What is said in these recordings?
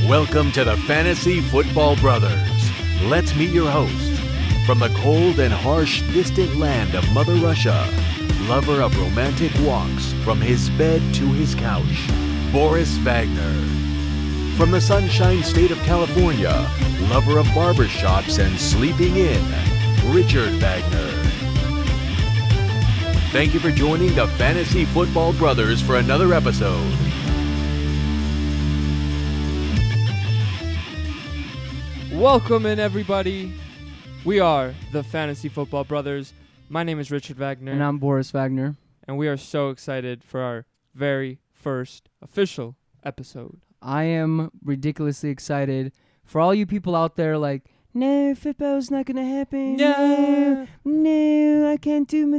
Welcome to the Fantasy Football Brothers. Let's meet your host. From the cold and harsh distant land of Mother Russia, lover of romantic walks from his bed to his couch, Boris Wagner. From the sunshine state of California, lover of barbershops and sleeping in, Richard Wagner. Thank you for joining the Fantasy Football Brothers for another episode. Welcome in, everybody. We are the Fantasy Football Brothers. My name is Richard Wagner. And I'm Boris Wagner. And we are so excited for our very first official episode. I am ridiculously excited. For all you people out there like, no, football's not going to happen. No, I can't do my...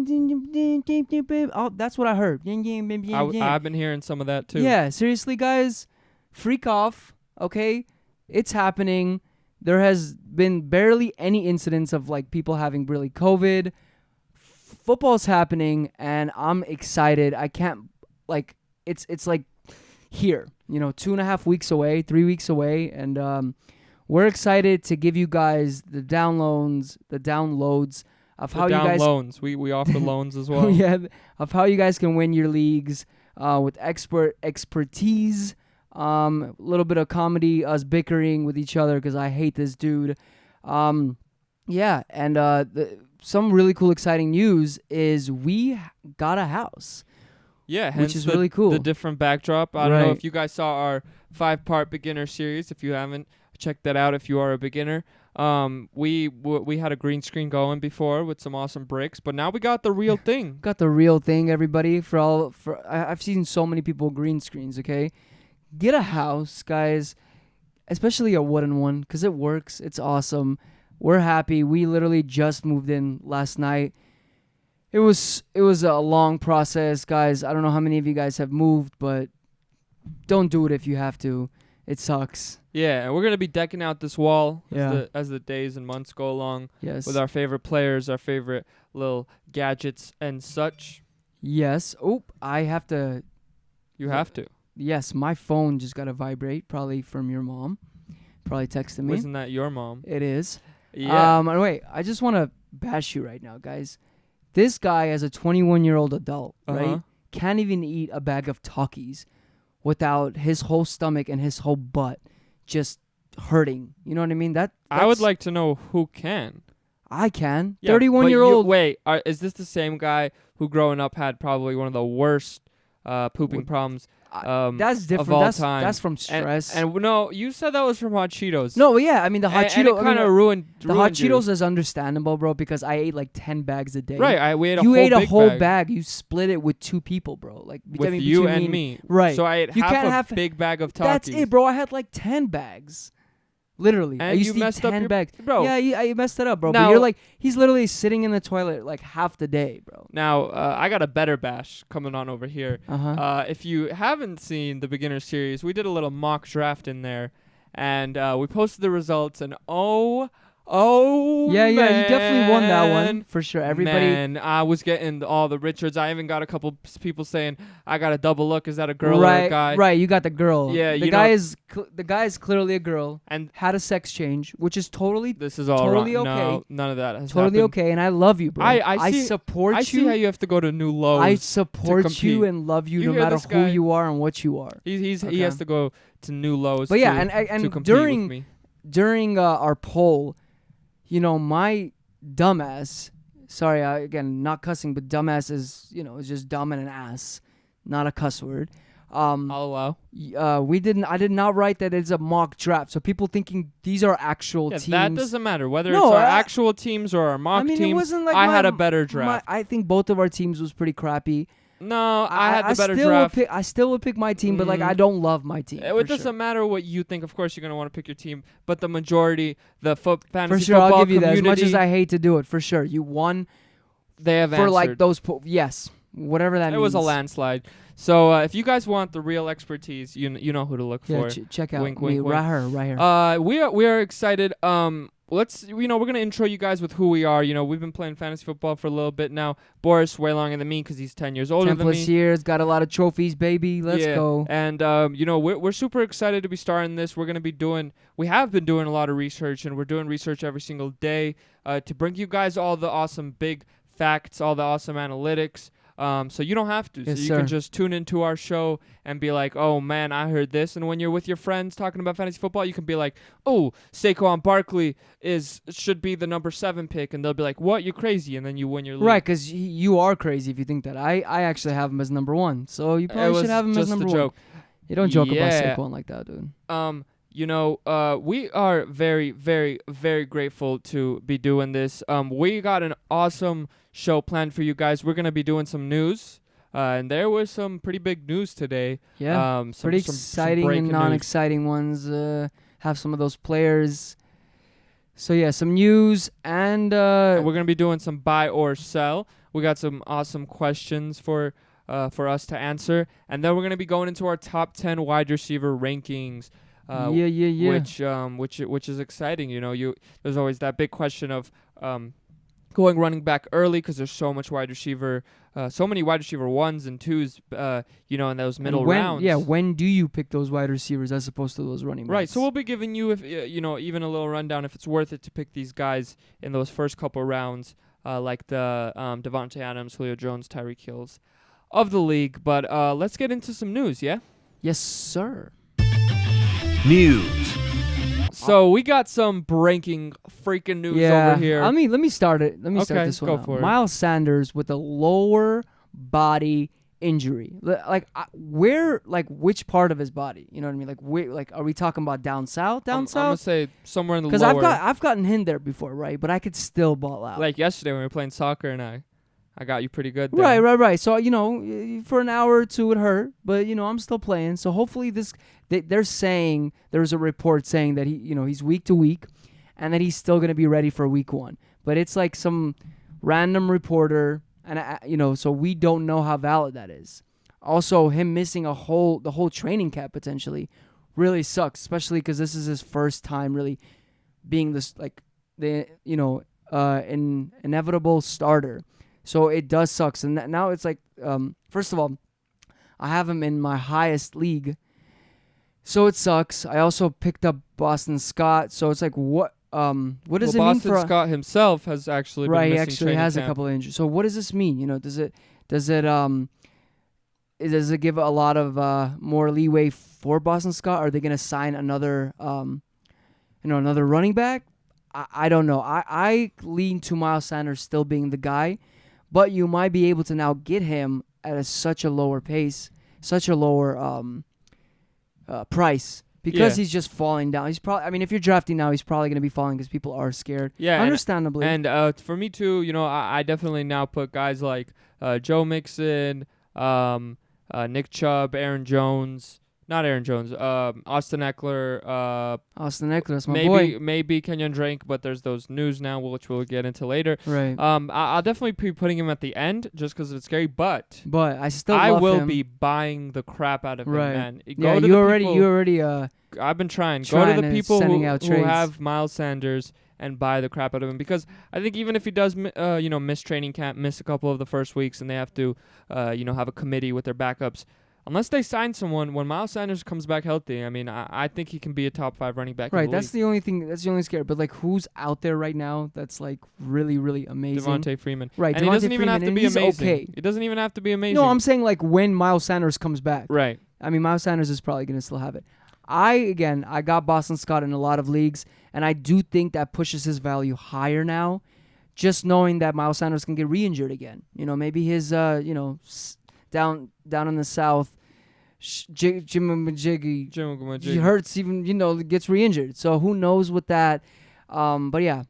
Oh, that's what I heard. I've been hearing some of that, too. Yeah, seriously, guys, freak off, okay? It's happening. There has been barely any incidents of like people having really COVID. Football's happening, and I'm excited. I can't it's like here, 2.5 weeks away, 3 weeks away, and we're excited to give you guys the downloads of how you guys loans. We offer loans as well. Yeah, of how you guys can win your leagues with expertise. A little bit of comedy, us bickering with each other because I hate this dude. Some really cool, exciting news is we got a house. Yeah, which is really cool. The different backdrop. I don't know if you guys saw our 5-part beginner series. If you haven't, check that out if you are a beginner. We had a green screen going before with some awesome bricks, but now we got the real thing. Got the real thing, everybody. I've seen so many people green screens. Okay. Get a house, guys, especially a wooden one, because it works. It's awesome. We're happy. We literally just moved in last night. It was a long process, guys. I don't know how many of you guys have moved, but don't do it if you have to. It sucks. Yeah, and we're going to be decking out this wall as the days and months go along. Yes. With our favorite players, our favorite little gadgets and such. Yes. Oh, I have to. You have to. Yes, my phone just got a vibrate, probably from your mom. Probably texted me. Wasn't that your mom? It is. Yeah. Wait, I just want to bash you right now, guys. This guy, as a 21-year-old adult, right, can't even eat a bag of Takis without his whole stomach and his whole butt just hurting. You know what I mean? I would like to know who can. I can. Yeah, 31-year-old. Wait, is this the same guy who growing up had probably one of the worst pooping problems that's different. Of all time. That's from stress. And no, you said that was from hot Cheetos. No, yeah, I mean the hot Cheetos kind of ruined the hot you. Cheetos is understandable, bro, because I ate like 10 bags a day. Right, we ate you ate a whole bag. bag. You split it with 2 people, bro. Like with you and me. Right. So I ate half a big bag of Takis. That's it, bro. I had like 10 bags. Literally. And I used to eat 10 bags. Bro. Yeah, you messed it up, bro. Now, but you're like, he's literally sitting in the toilet like half the day, bro. Now, I got a better bash coming on over here. If you haven't seen the beginner series, we did a little mock draft in there. And we posted the results. And yeah, you definitely won that one for sure. Everybody, man, I was getting all the Richards. I even got a couple people saying I got a double look. Is that a girl or a guy? Right, you got the girl. Yeah, the guy is clearly a girl and had a sex change, which is totally this is all totally wrong. okay. No, none of that has totally happened. okay, and I love you, bro. I support you. I see how you have to go to new lows. I support you and love you no matter who you are and what you are. He has to go to new lows. But yeah, and during our poll. My dumbass, sorry, again, not cussing, but dumbass is just dumb and an ass, not a cuss word. I'll allow. I did not write that it's a mock draft. So people thinking these are actual teams. That doesn't matter. Whether it's our actual teams or our mock teams, it wasn't like I had a better draft. I think both of our teams was pretty crappy. No, I had the better draft. I still would pick my team, but I don't love my team. It doesn't matter what you think. Of course, you're going to want to pick your team, but the majority, the fantasy football for sure, I'll give you that. As much community, as I hate to do it, for sure, you won. They have for answered. like those. Yes, whatever that means. It was a landslide. So if you guys want the real expertise, you know who to look for. Check out wink, me wink, right here. We are excited. we're going to intro you guys with who we are. We've been playing fantasy football for a little bit now. Boris, way longer than me because he's 10 years older than me. 10 plus years, got a lot of trophies, baby. Let's go. And, we're super excited to be starting this. We have been doing a lot of research, and we're doing research every single day to bring you guys all the awesome big facts, all the awesome analytics. So you don't have to. Yes, so you sir. can just tune into our show and be like, oh, man, I heard this. And when you're with your friends talking about fantasy football, you can be like, oh, Saquon Barkley should be the number 7 pick. And they'll be like, what? You're crazy. And then you win your league. Right, because you are crazy if you think that. I actually have him as number 1. So you probably should have him as number 1. Joke. You don't joke about Saquon like that, dude. We are very, very, very grateful to be doing this. We got an awesome show planned for you guys. We're going to be doing some news, and there was some pretty big news today. Yeah, pretty exciting and non-exciting ones. Have some of those players. So, yeah, some news, and we're going to be doing some buy or sell. We got some awesome questions for us to answer, and then we're going to be going into our top 10 wide receiver rankings. Which is exciting. There's always that big question of going running back early because there's so much wide receiver, so many wide receiver 1s and 2s, in those middle rounds. Yeah, when do you pick those wide receivers as opposed to those running backs? Right, so we'll be giving you, if even a little rundown if it's worth it to pick these guys in those first couple rounds, like the Devante Adams, Julio Jones, Tyreek Hills of the league. But let's get into some news, yeah? Yes, sir. News. So we got some breaking freaking news over here. Let me start it. Let me start this one. Go for it. Miles Sanders with a lower body injury. Which part of his body? You know what I mean? Are we talking about down south? I'm gonna say somewhere in the lower. Because I've gotten him there before, right? But I could still ball out. Like yesterday when we were playing soccer and I got you pretty good there. Right. So, for an hour or two it hurt, but, I'm still playing. So hopefully they're saying, there's a report saying that he's week to week and that he's still going to be ready for week 1. But it's like some random reporter, and, so we don't know how valid that is. Also, him missing the whole training camp potentially really sucks, especially because this is his first time really being this, inevitable starter. So it does suck. And now it's like, first of all, I have him in my highest league. So it sucks. I also picked up Boston Scott. So it's like, what does it mean for... Boston Scott himself has actually been missing he actually has camp. A couple of injuries. So what does this mean? Does it give a lot of more leeway for Boston Scott? Are they going to sign another running back? I don't know. I lean to Miles Sanders still being the guy. But you might be able to now get him at such a lower pace, such a lower price, because he's just falling down. He's probably, if you're drafting now, he's probably going to be falling because people are scared. Yeah, understandably. And for me too, I definitely now put guys like Joe Mixon, Nick Chubb, Austin Eckler. Austin Eckler, that's my boy. boy. Maybe Kenyon Drake, but there's those news now, which we'll get into later. Right. I'll definitely be putting him at the end just because it's scary, but I will him. be buying the crap out of him, man. You already. I've been trying. Go to the people who have Miles Sanders and buy the crap out of him, because I think even if he does, miss training camp, miss a couple of the first weeks, and they have to, have a committee with their backups. Unless they sign someone, when Miles Sanders comes back healthy, I think he can be a top 5 running back. Right, that's the only thing. That's the only scare. But who's out there right now that's really, really amazing? Devontae Freeman. Right, and he doesn't even have to be amazing. Okay. It doesn't even have to be amazing. No, I'm saying when Miles Sanders comes back. Right. Miles Sanders is probably going to still have it. I got Boston Scott in a lot of leagues, and I do think that pushes his value higher now, just knowing that Miles Sanders can get re-injured again. Maybe his, down in the South, Jimmy he hurts even, gets re-injured. So who knows with that. But yeah.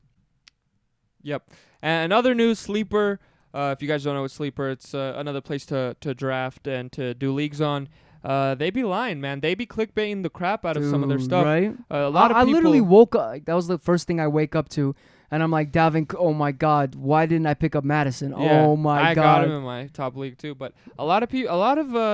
Yep. And other news, Sleeper. If you guys don't know what Sleeper, it's another place to draft and to do leagues on. They be lying, man. They be clickbaiting the crap out of some of their stuff. Right? A lot of people. I literally woke up. That was the first thing I wake up to. And I'm like, Dalvin, oh my God, why didn't I pick up Madison? Yeah, oh my God. I got him in my top league too. But a lot of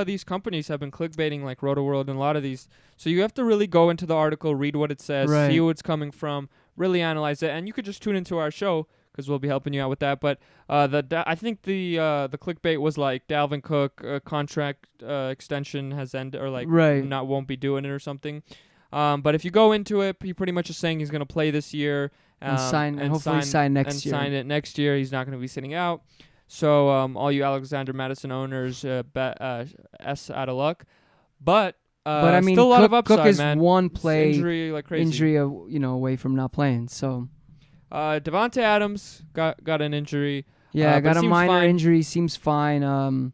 these companies have been clickbaiting, like RotoWorld and a lot of these. So you have to really go into the article, read what it says, see who it's coming from, really analyze it. And you could just tune into our show because we'll be helping you out with that. But I think the clickbait was like Dalvin Cook contract extension has ended, or like won't be doing it or something. But if you go into it, he pretty much is saying he's going to play this year and hopefully sign next year. Sign it next year. He's not going to be sitting out. So all you Alexander Madison owners, S out of luck. But I mean, still a lot of upside, Cook is man. one play injury like crazy. Away from not playing. So Devante Adams got an injury. Yeah, got a minor injury. Seems fine.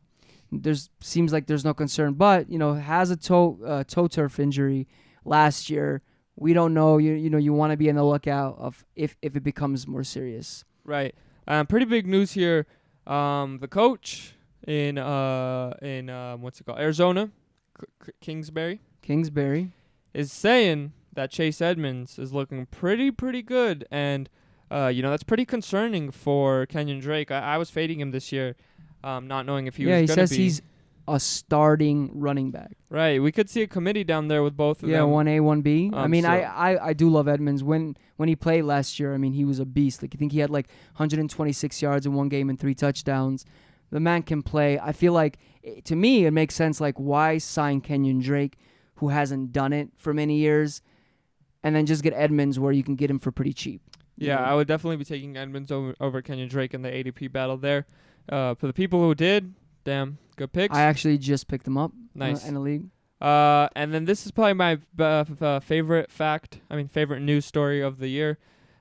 Seems like there's no concern, but has a toe turf injury last year. We don't know. You want to be on the lookout of if it becomes more serious. Right. Pretty big news here. The coach in what's it called? Arizona, Kingsbury is saying that Chase Edmonds is looking pretty good, and that's pretty concerning for Kenyon Drake. I was fading him this year, not knowing if he was going to be. Yeah, he says he's a starting running back. Right. We could see a committee down there with both of them. Yeah, 1A, 1B. I do love Edmonds. When he played last year, he was a beast. Like, I think he had like 126 yards in one game and 3 touchdowns. The man can play. I feel like, to me, it makes sense. Like, why sign Kenyon Drake, who hasn't done it for many years, and then just get Edmonds where you can get him for pretty cheap. Yeah, I would definitely be taking Edmonds over Kenyon Drake in the ADP battle there. For the people who did, damn, good picks. I actually just picked them up. Nice. In a league. And then this is probably my favorite news story of the year,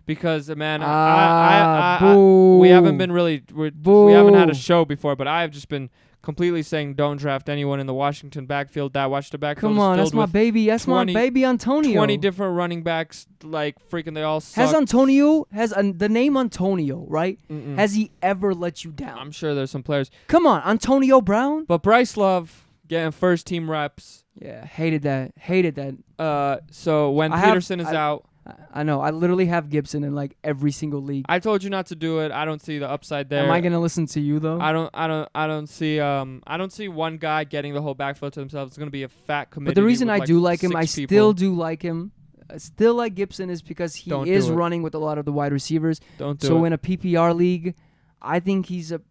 because man, we haven't been really we haven't had a show before, but I have just been completely saying don't draft anyone in the Washington backfield. That watch the backfield. Come on, that's my baby. That's my baby Antonio. 20 different running backs, like freaking they all suck. Has the name Antonio, right? Mm-mm. Has he ever let you down? I'm sure there's some players. Come on, Antonio Brown. But Bryce Love getting first team reps. Yeah, hated that. So when Peterson is out. I know. I literally have Gibson in like every single league. I told you not to do it. I don't see the upside there. Am I gonna listen to you though? I don't see one guy getting the whole backfield to themselves. It's gonna be a fat committee. But the reason I do like him, I people. still do like him. I still like Gibson is because he is running with a lot of the wide receivers. So in a PPR league, I think he's a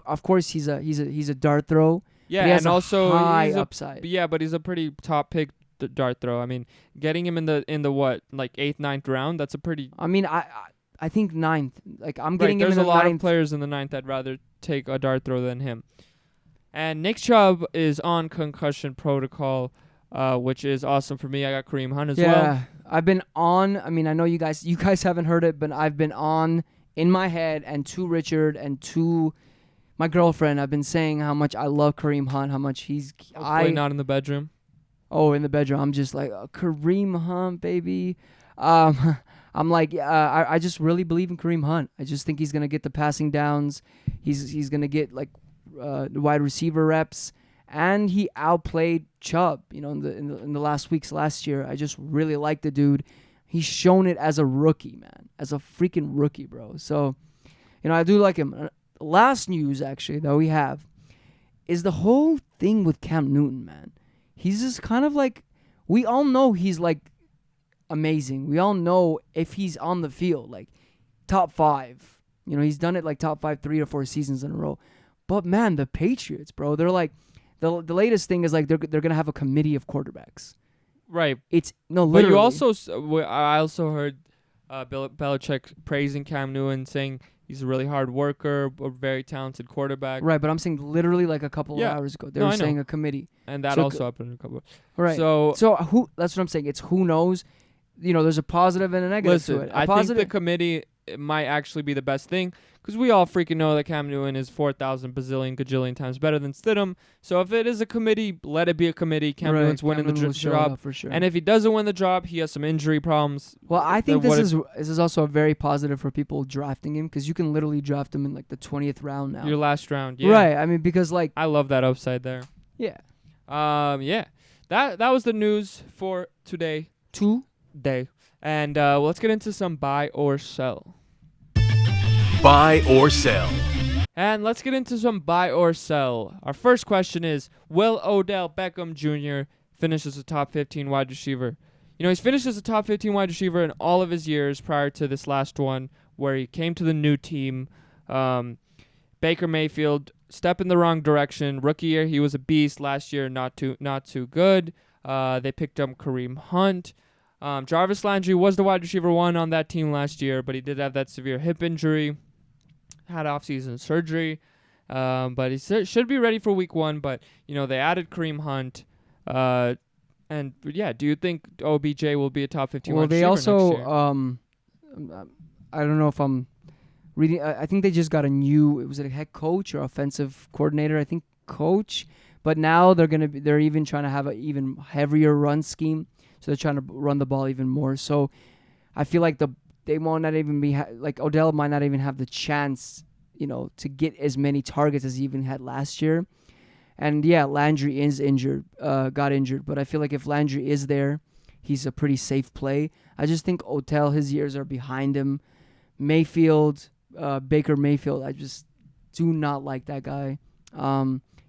of course he's a dart throw. Yeah, he has and also high upside. Yeah, but he's a pretty top pick dart throw. I mean, getting him in the what, like 8th, 9th round, that's a pretty. I mean, I think 9th. Like I'm getting him in the 9th. There's a lot of players in the 9th I'd rather take a dart throw than him. And Nick Chubb is on concussion protocol, which is awesome for me. I got Kareem Hunt as well. Yeah, I've been on. I mean, I know you guys haven't heard it, but I've been on in my head, and to Richard and to my girlfriend, I've been saying how much I love Kareem Hunt, how much he's. Hopefully not in the bedroom. Oh, in the bedroom, I'm just like, Kareem Hunt, baby. I'm like, I just really believe in Kareem Hunt. I just think he's gonna get the passing downs. He's gonna get like wide receiver reps, and he outplayed Chubb. In the last weeks last year, I just really like the dude. He's shown it as a rookie, man, as a freaking rookie, bro. So, I do like him. Last news, actually, that we have is the whole thing with Cam Newton, man. He's just kind of like, we all know he's like amazing. We all know if he's on the field, like top 5. He's done it like top 5 3 or 4 seasons in a row. But man, the Patriots, bro, they're like, the latest thing is like they're gonna have a committee of quarterbacks. Right. Literally. But I also heard Bill Belichick praising Cam Newton, saying he's a really hard worker, a very talented quarterback. Right, but I'm saying literally like a couple of hours ago. They were saying a committee. And that also happened a couple of Right. So who? That's what I'm saying. It's who knows. There's a positive and a negative to it. I think the committee might actually be the best thing, because we all freaking know that Cam Newton is 4,000 bazillion gajillion times better than Stidham. So if it is a committee, let it be a committee. Cam Newton's winning the job for sure. And if he doesn't win the job, he has some injury problems. Well, I think this is also a very positive for people drafting him, because you can literally draft him in like the 20th round now. Your last round, yeah. Right. I mean, because like I love that upside there. Yeah. Yeah. That was the news for today. And let's get into some buy or sell. Buy or sell. And let's get into some buy or sell. Our first question is, will Odell Beckham Jr. finish as a top 15 wide receiver? he's finished as a top 15 wide receiver in all of his years prior to this last one, where he came to the new team. Baker Mayfield, step in the wrong direction. Rookie year, he was a beast. Last year, not too good. They picked up Kareem Hunt. Jarvis Landry was the wide receiver 1 on that team last year, but he did have that severe hip injury. Had off-season surgery. But he should be ready for week 1. But, they added Kareem Hunt. And, yeah, do you think OBJ will be a top 15 wide receiver next year? Well, they also, I don't know if I'm reading. I think they just got a new, was it a head coach or offensive coordinator? I think coach. But now they're even trying to have an even heavier run scheme. So they're trying to run the ball even more. So I feel like they might not even be, Odell might not even have the chance, to get as many targets as he even had last year. And yeah, Landry is got injured. But I feel like if Landry is there, he's a pretty safe play. I just think Odell, his years are behind him. Mayfield, Baker Mayfield, I just do not like that guy.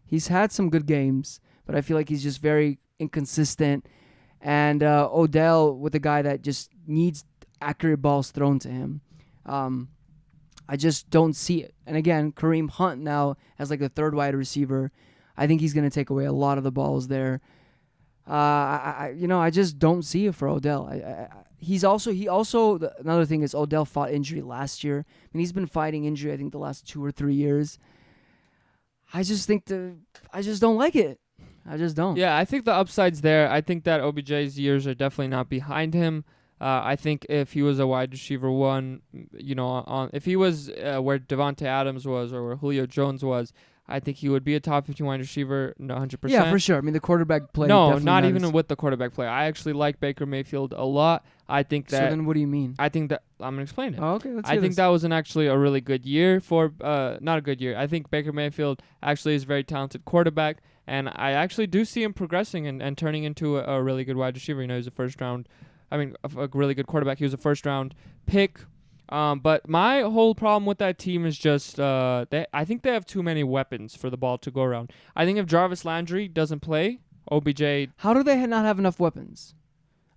He's had some good games, but I feel like he's just very inconsistent. And Odell, with a guy that just needs accurate balls thrown to him, I just don't see it. And again, Kareem Hunt now as the third wide receiver. I think he's going to take away a lot of the balls there. I just don't see it for Odell. Another thing is Odell fought injury last year. I mean, he's been fighting injury, I think, the last 2 or 3 years. I just don't like it. I just don't. Yeah, I think the upside's there. I think that OBJ's years are definitely not behind him. I think if he was a wide receiver 1, if he was where Devante Adams was or where Julio Jones was, I think he would be a top 15 wide receiver, 100%. Yeah, for sure. I mean, the quarterback play. No, definitely not matters. even with the quarterback play. I actually like Baker Mayfield a lot. I think that. So then, what do you mean? I think that I'm gonna explain it. Oh, okay, let's I hear think this. that was actually a really good year for. Not a good year. I think Baker Mayfield actually is a very talented quarterback, and I actually do see him progressing and turning into a really good wide receiver. He's a first round. A really good quarterback. He was a first round pick. But my whole problem with that team is just I think they have too many weapons for the ball to go around. I think if Jarvis Landry doesn't play, OBJ... How do they not have enough weapons?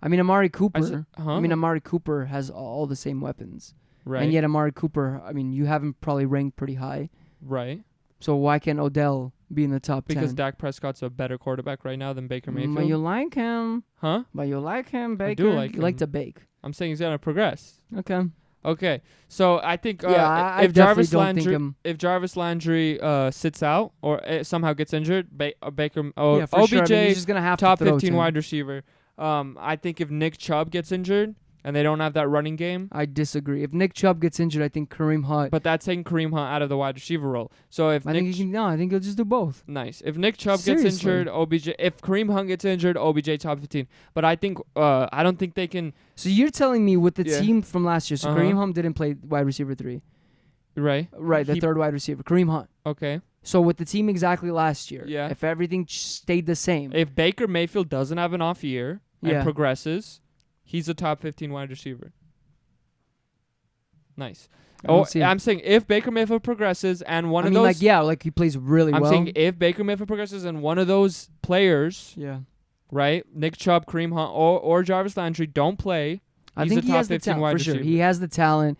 I mean, Amari Cooper... Huh? Amari Cooper has all the same weapons. Right. And yet Amari Cooper, you have him probably ranked pretty high. Right. So why can't Odell be in the top 10? Because Dak Prescott's a better quarterback right now than Baker Mayfield. But you like him. Huh? But you like him, Baker. I do like him. You like to bake. I'm saying he's going to progress. Okay. So I think I if Jarvis Landry sits out or somehow gets injured, Baker for OBJ sure. He's just gonna have top to throw 15 to wide receiver. I think if Nick Chubb gets injured and they don't have that running game, I disagree. If Nick Chubb gets injured, I think Kareem Hunt. But that's taking Kareem Hunt out of the wide receiver role. So if I think he'll just do both. Nice. If Nick Chubb gets injured, OBJ. If Kareem Hunt gets injured, OBJ top 15. But I think I don't think they can. So you're telling me with the team from last year, so Uh-huh. Kareem Hunt didn't play wide receiver 3. Right. Right, the third wide receiver, Kareem Hunt. Okay. So with the team exactly last year, Yeah. if everything stayed the same. If Baker Mayfield doesn't have an off year and progresses, he's a top 15 wide receiver. Nice. I'm saying if Baker Mayfield progresses and one of those... he plays really well. I'm saying if Baker Mayfield progresses and one of those players, yeah, right, Nick Chubb, Kareem Hunt, or Jarvis Landry don't play, I think a he top has the 15 talent, wide for sure. receiver. He has the talent.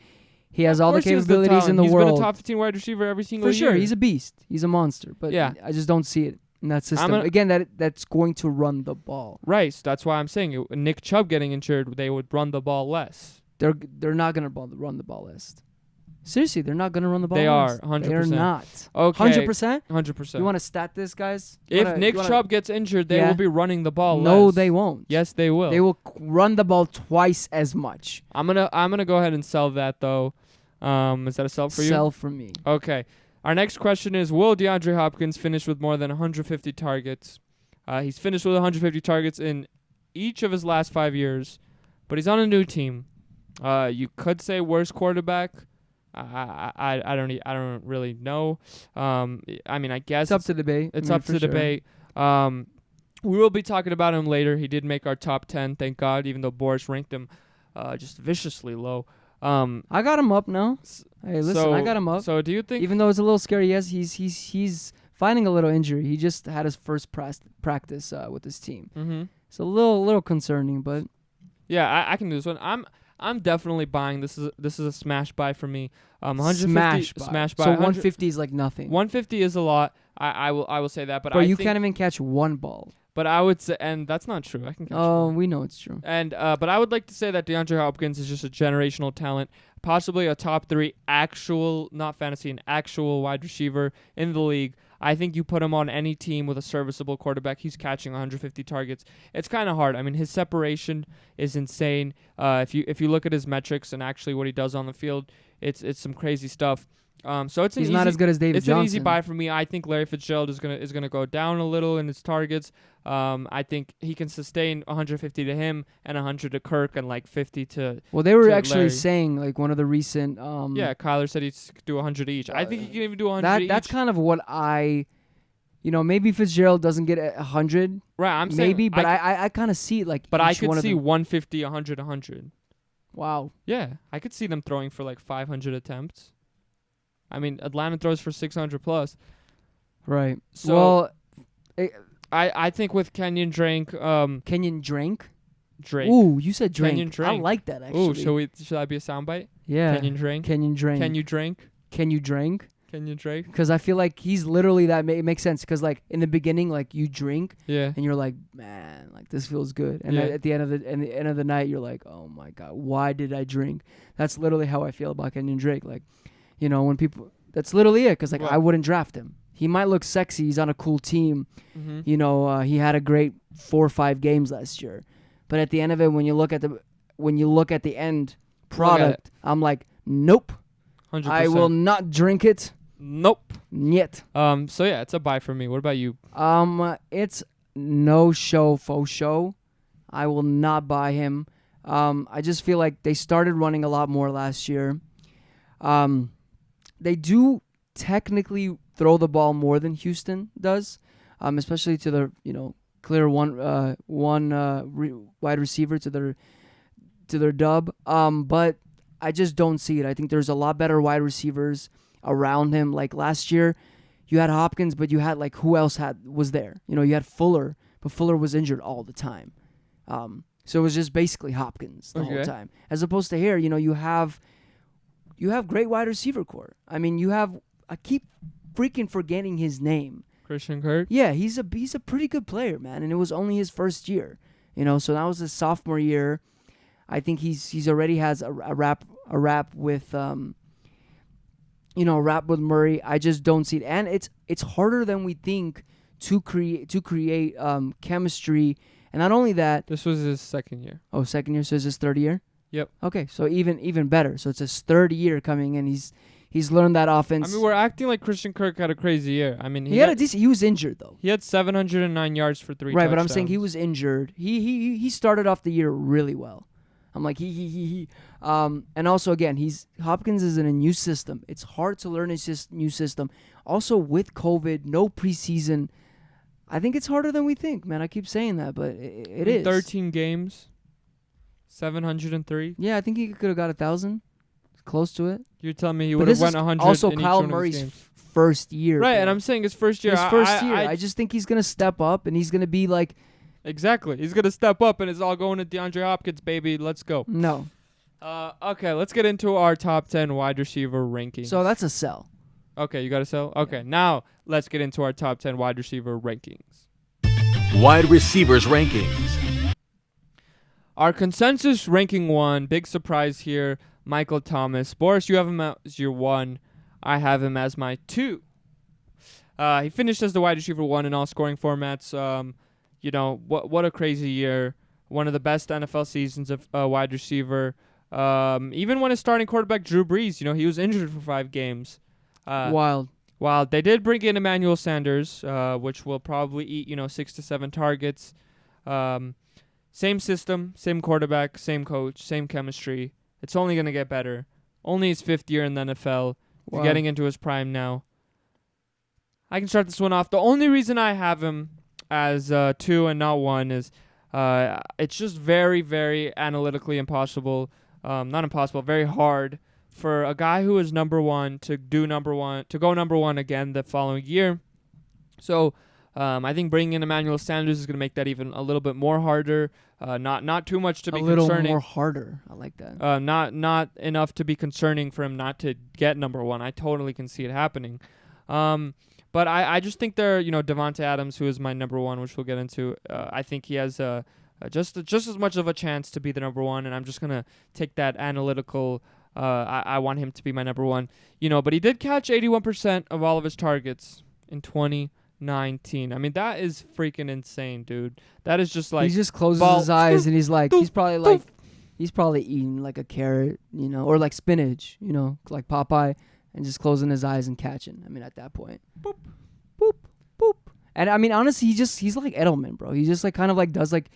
He has all the Of course he has capabilities in the talent. world. He's been a top 15 wide receiver every single year. For sure, he's a beast. He's a monster. But I just don't see it in that system. Again, that's going to run the ball. Right, so that's why I'm saying Nick Chubb getting injured, they would run the ball less. They're not going to run the ball less. Seriously, they're not going to run the ball. They less. are, 100%. They're not. Okay. 100%? 100%. You want to stat this, guys? If Nick Chubb gets injured, they will be running the ball less. No, they won't. Yes, they will. They will run the ball twice as much. I'm gonna go ahead and sell that, though. Is that a sell for you? Sell for me. Okay. Our next question is, will DeAndre Hopkins finish with more than 150 targets? He's finished with 150 targets in each of his last 5 years, but he's on a new team. You could say worst quarterback. I don't really know. I guess it's up to debate. It's up to debate. We will be talking about him later. He did make our top 10, thank God, even though Boris ranked him just viciously low. I got him up now. Hey, listen, I got him up. So do you think, even though it's a little scary, yes, he's finding a little injury. He just had his first practice with his team. Mm-hmm. It's a little concerning, but Yeah, I can do this one. I'm definitely buying. This is a smash buy for me. 150 smash buy. buy. So 150 is like nothing. 150 is a lot. I will say that, but Bro, I you think, can't even catch one ball. But I would say, and that's not true. I can catch Oh, one. we know it's true. And but I would like to say that DeAndre Hopkins is just a generational talent, possibly a top 3 actual, not fantasy, an actual wide receiver in the league. I think you put him on any team with a serviceable quarterback, he's catching 150 targets. It's kind of hard. I mean, his separation is insane. If you look at his metrics and actually what he does on the field, it's some crazy stuff. So he's not as good as David Johnson. It's an easy buy for me. I think Larry Fitzgerald is gonna go down a little in his targets. I think he can sustain 150 to him and 100 to Kirk and like 50 to. Well, they were to actually Larry. saying like one of the recent. Yeah, Kyler said he'd do 100 each. I think he can even do 100 each. That's kind of what maybe Fitzgerald doesn't get 100. Right, I'm saying maybe, but I kind of see it like. But I each could one see of them. 150, 100, 100. Wow. Yeah, I could see them throwing for like 500 attempts. I mean, Atlanta throws for 600 plus. Right. So well, I think with Kenyon Drake. Kenyon Drake. Drake. Ooh, you said Drake. Kenyon Drake. I like that actually. Ooh, should that be a soundbite? Yeah. Kenyon Drake. Kenyon Drake. Can you drink? Can you drink? Kenyon Drake. Because I feel like he's literally that. It makes sense. Because like in the beginning, like you drink Yeah. and you're like, man, like this feels good. And Yeah. at the end of the night, you're like, oh my god, why did I drink? That's literally how I feel about Kenyon Drake. Like, when people, that's literally it. Because like What? I wouldn't draft him. He might look sexy. He's on a cool team. Mm-hmm. He had a great 4 or 5 games last year. But at the end of it, when you look at the end product, I'm like, nope. 100%. I will not drink it. Nope. Yet. So yeah, it's a buy for me. What about you? It's no show faux show. I will not buy him. I just feel like they started running a lot more last year. They do technically throw the ball more than Houston does, especially to the clear one wide receiver to their dub. But I just don't see it. I think there's a lot better wide receivers around him. Like last year, you had Hopkins, but you had like who else was there? You had Fuller, but Fuller was injured all the time. So it was just basically Hopkins the whole time. As opposed to here, you have great wide receiver core. I mean, I keep freaking forgetting his name. Christian Kirk? Yeah, he's a pretty good player, man, and it was only his first year. So that was his sophomore year. I think he's already has a rap with rap with Murray. I just don't see it, and it's harder than we think to create chemistry. And not only that, This was his second year. Oh, second year, so it's his third year? Yep. Okay, so even better. So it's his third year coming in. He's learned that offense. I mean, we're acting like Christian Kirk had a crazy year. I mean, he was injured though. He had 709 yards for 3 touchdowns. Right, but I'm saying he was injured. He started off the year really well. I'm like and also again, Hopkins is in a new system. It's hard to learn his new system. Also with COVID, no preseason. I think it's harder than we think, man. I keep saying that, but it is. 13 games, 703. Yeah, I think he could have got 1,000. Close to it. You're telling me he would have went 100 also in Kyle each one Murray's of his games. first year. Right, bro. and I'm saying his first year. His first year. I just think he's going to step up, and he's going to be like... Exactly. He's going to step up, and it's all going to DeAndre Hopkins, baby. Let's go. No. Okay, let's get into our top 10 wide receiver rankings. So that's a sell. Okay, you got to sell? Okay, now let's get into our top 10 wide receiver rankings. Wide receivers rankings. Our consensus ranking 1, big surprise here, Michael Thomas. Boris, you have him as your 1. I have him as my 2. He finished as the wide receiver 1 in all scoring formats. What a crazy year. One of the best NFL seasons of wide receiver. Even when his starting quarterback, Drew Brees, he was injured for 5 games. Wild. While they did bring in Emmanuel Sanders, which will probably eat, 6 to 7 targets. Same system, same quarterback, same coach, same chemistry. It's only going to get better. Only his 5th year in the NFL. Wow. He's getting into his prime now. I can start this one off. The only reason I have him as 2 and not 1 is it's just very, very analytically impossible. Not impossible, very hard for a guy who is number 1 to go number 1 again the following year. So I think bringing in Emmanuel Sanders is going to make that even a little bit more harder. Not too much to be concerning. A little more harder. I like that. Not enough to be concerning for him not to get number one. I totally can see it happening. But I just think Devante Adams, who is my number one, which we'll get into. I think he has just as much of a chance to be the number one, and I'm just gonna take that analytical. I want him to be my number one. But he did catch 81% of all of his targets in 2019. I mean, that is freaking insane, dude. That is just like he just closes his eyes and he's probably eating like a carrot, or like spinach, like Popeye, and just closing his eyes and catching. I mean, at that point, boop, boop, boop. And I mean, honestly, he's like Edelman, bro. He just like kind of like does like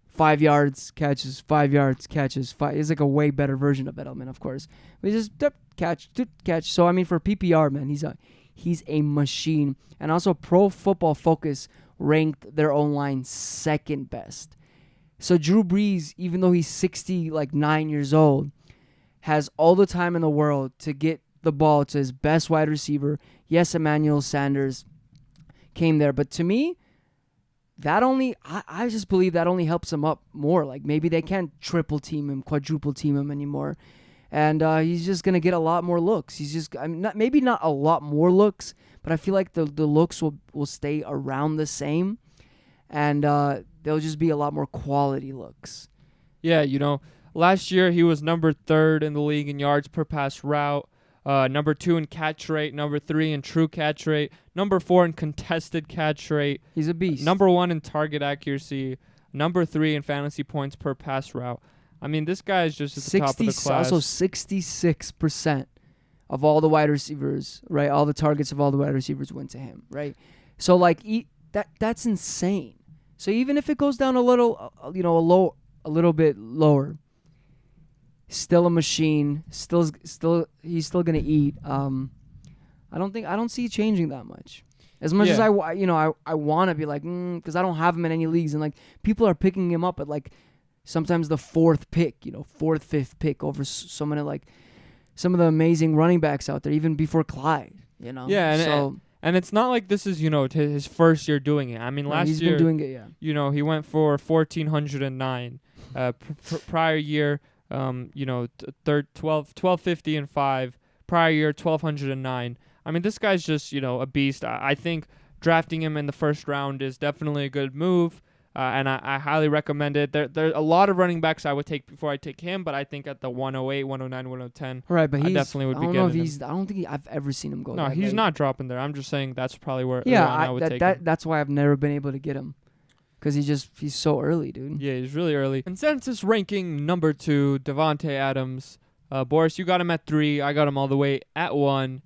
5 yards catches, 5 yards catches. He's like a way better version of Edelman, of course. But he just catch. So I mean, for PPR, man, he's a machine. And also, Pro Football Focus ranked their own line second best. So Drew Brees, even though he's 69 years old, has all the time in the world to get the ball to his best wide receiver. Yes, Emmanuel Sanders came there, but to me, I just believe that only helps him up more. Like maybe they can't triple team him, quadruple team him anymore, and he's just gonna get a lot more looks. He's just, maybe not a lot more looks, but I feel like the looks will stay around the same, and they'll just be a lot more quality looks. Yeah, last year he was number 3rd in the league in yards per pass route. Number 2 in catch rate, number 3 in true catch rate, number 4 in contested catch rate. He's a beast. Number 1 in target accuracy, number 3 in fantasy points per pass route. I mean, this guy is just at the top of the class. Also, 66% of all the wide receivers, right? All the targets of all the wide receivers went to him, right? So, like, that's insane. So even if it goes down a little, a little bit lower, still a machine. He's still gonna eat. I don't see it changing that much. As much as I want to be like, because I don't have him in any leagues, and like people are picking him up at like sometimes the 4th pick, 4th, 5th pick over some of the amazing running backs out there, even before Clyde. Yeah, and it's not like this is his first year doing it. I mean, last year he's been doing it. Yeah, he went for 1,409. Prior year. 1250 and 5. Prior year 1209. I mean, this guy's just a beast. I think drafting him in the first round is definitely a good move, and I highly recommend it. There are a lot of running backs I would take before I take him, but I think at the 108, 109, 110, right? But I definitely would be getting him. I don't think I've ever seen him go. No, he's not dropping there. I'm just saying that's probably where I would take him. That's why I've never been able to get him. Because he's so early, dude. Yeah, he's really early. Consensus ranking number 2, Devante Adams. Boris, you got him at 3. I got him all the way at 1.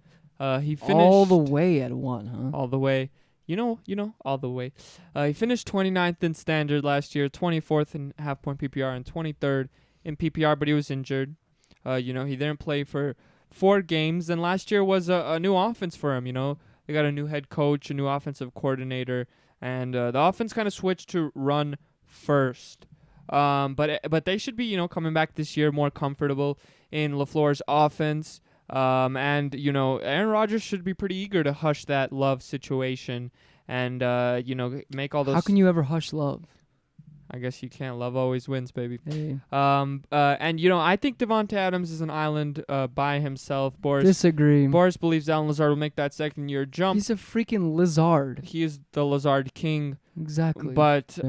He finished all the way at 1, huh? All the way. All the way. He finished 29th in standard last year, 24th in half-point PPR, and 23rd in PPR, but he was injured. He didn't play for 4 games, and last year was a new offense for him. They got a new head coach, a new offensive coordinator. And the offense kind of switched to run first. But they should be, coming back this year more comfortable in LaFleur's offense. And Aaron Rodgers should be pretty eager to hush that Love situation and, make all those. How can you ever hush Love? I guess you can't. Love always wins, baby. Hey. And I think Devante Adams is an island by himself. Boris disagree. Boris believes Allen Lazard will make that second-year jump. He's a freaking lizard. He is the Lazard king. Exactly. But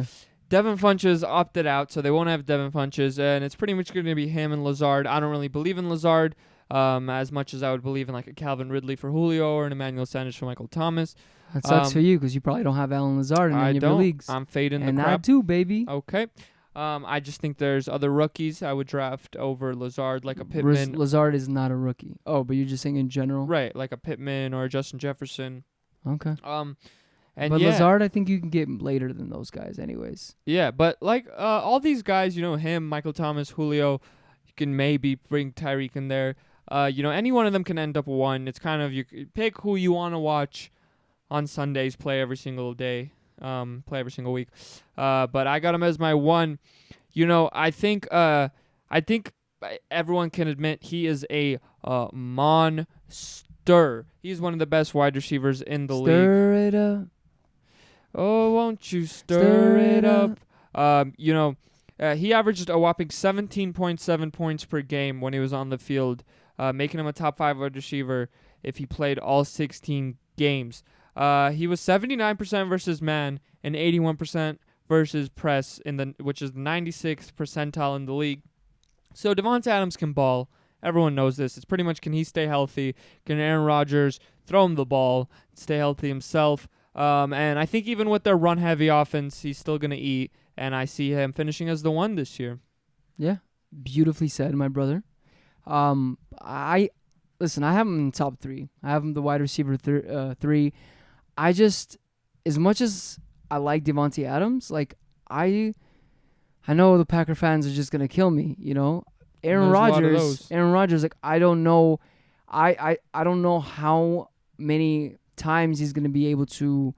Devin Funchess opted out, so they won't have Devin Funchess, and it's pretty much going to be him and Lazard. I don't really believe in Lazard as much as I would believe in like a Calvin Ridley for Julio or an Emmanuel Sanders for Michael Thomas. That sucks for you because you probably don't have Allen Lazard in any of your leagues. I'm fading and the crap. I do, baby. Okay. I just think there's other rookies I would draft over Lazard, like a Pittman. Lazard is not a rookie. Oh, but you're just saying in general? Right, like a Pittman or a Justin Jefferson. Okay. But Lazard, I think you can get later than those guys anyways. Yeah, but like all these guys, him, Michael Thomas, Julio, you can maybe bring Tyreek in there. Any one of them can end up 1. It's kind of you pick who you want to watch on Sundays, play every single day, play every single week. But I got him as my 1. I think everyone can admit he is a monster. He's one of the best wide receivers in the league. Stir it up. Oh, won't you stir it up? He averaged a whopping 17.7 points per game when he was on the field, making him a top 5 wide receiver if he played all 16 games. He was 79% versus man and 81% versus press, which is the 96th percentile in the league. So Devante Adams can ball. Everyone knows this. It's pretty much, can he stay healthy? Can Aaron Rodgers throw him the ball, stay healthy himself? And I think even with their run-heavy offense, he's still going to eat. And I see him finishing as the 1 this year. Yeah, beautifully said, my brother. I have him in top 3. I have him the wide receiver 3. I just, as much as I like Devante Adams, like I know the Packer fans are just gonna kill me, you know. Aaron Rodgers, like I don't know, I don't know how many times he's gonna be able to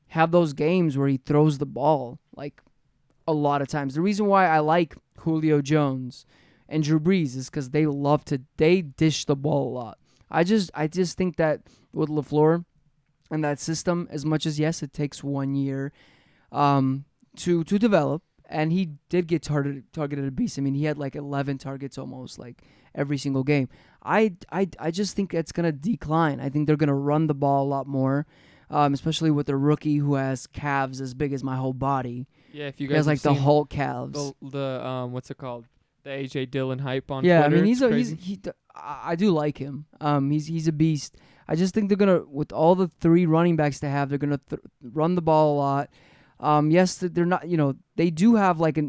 have those games where he throws the ball like a lot of times. The reason why I like Julio Jones and Drew Brees is because they dish the ball a lot. I just think that with LaFleur and that system, as much as yes, it takes 1 year to develop, and he did get targeted a beast. I mean, he had like 11 targets almost like every single game. I just think it's gonna decline. I think they're gonna run the ball a lot more, especially with a rookie who has calves as big as my whole body. Yeah, if you He guys has like the Hulk calves. The what's it called? The AJ Dillon hype on Yeah, Twitter. I mean I do like him. He's a beast. I just think they're gonna, with all the 3 running backs they have, they're gonna run the ball a lot. Yes, they're not. You know, they do have like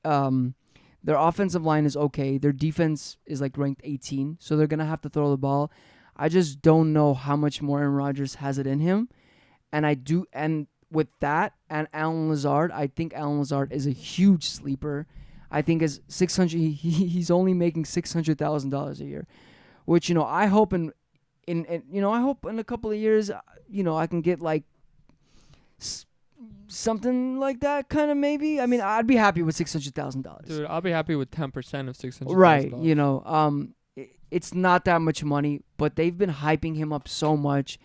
their offensive line is okay. Their defense is like ranked 18, so they're gonna have to throw the ball. I just don't know how much more Aaron Rodgers has it in him, and with that and Alan Lazard, I think Alan Lazard is a huge sleeper. I think is he's only making $600,000 a year, which I hope in a couple of years I can get like something like that kind of maybe. I mean, I'd be happy with $600,000. Dude, I'll be happy with 10% of $600,000. Right, it's not that much money, but they've been hyping him up so much.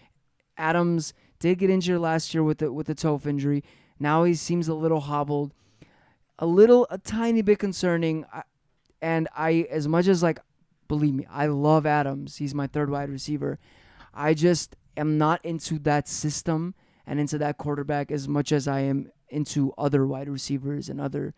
Adams did get injured last year with the toe injury. Now he seems a little hobbled. A tiny bit concerning. As much as like, believe me, I love Adams. He's my 3rd wide receiver. I just am not into that system and into that quarterback as much as I am into other wide receivers and other,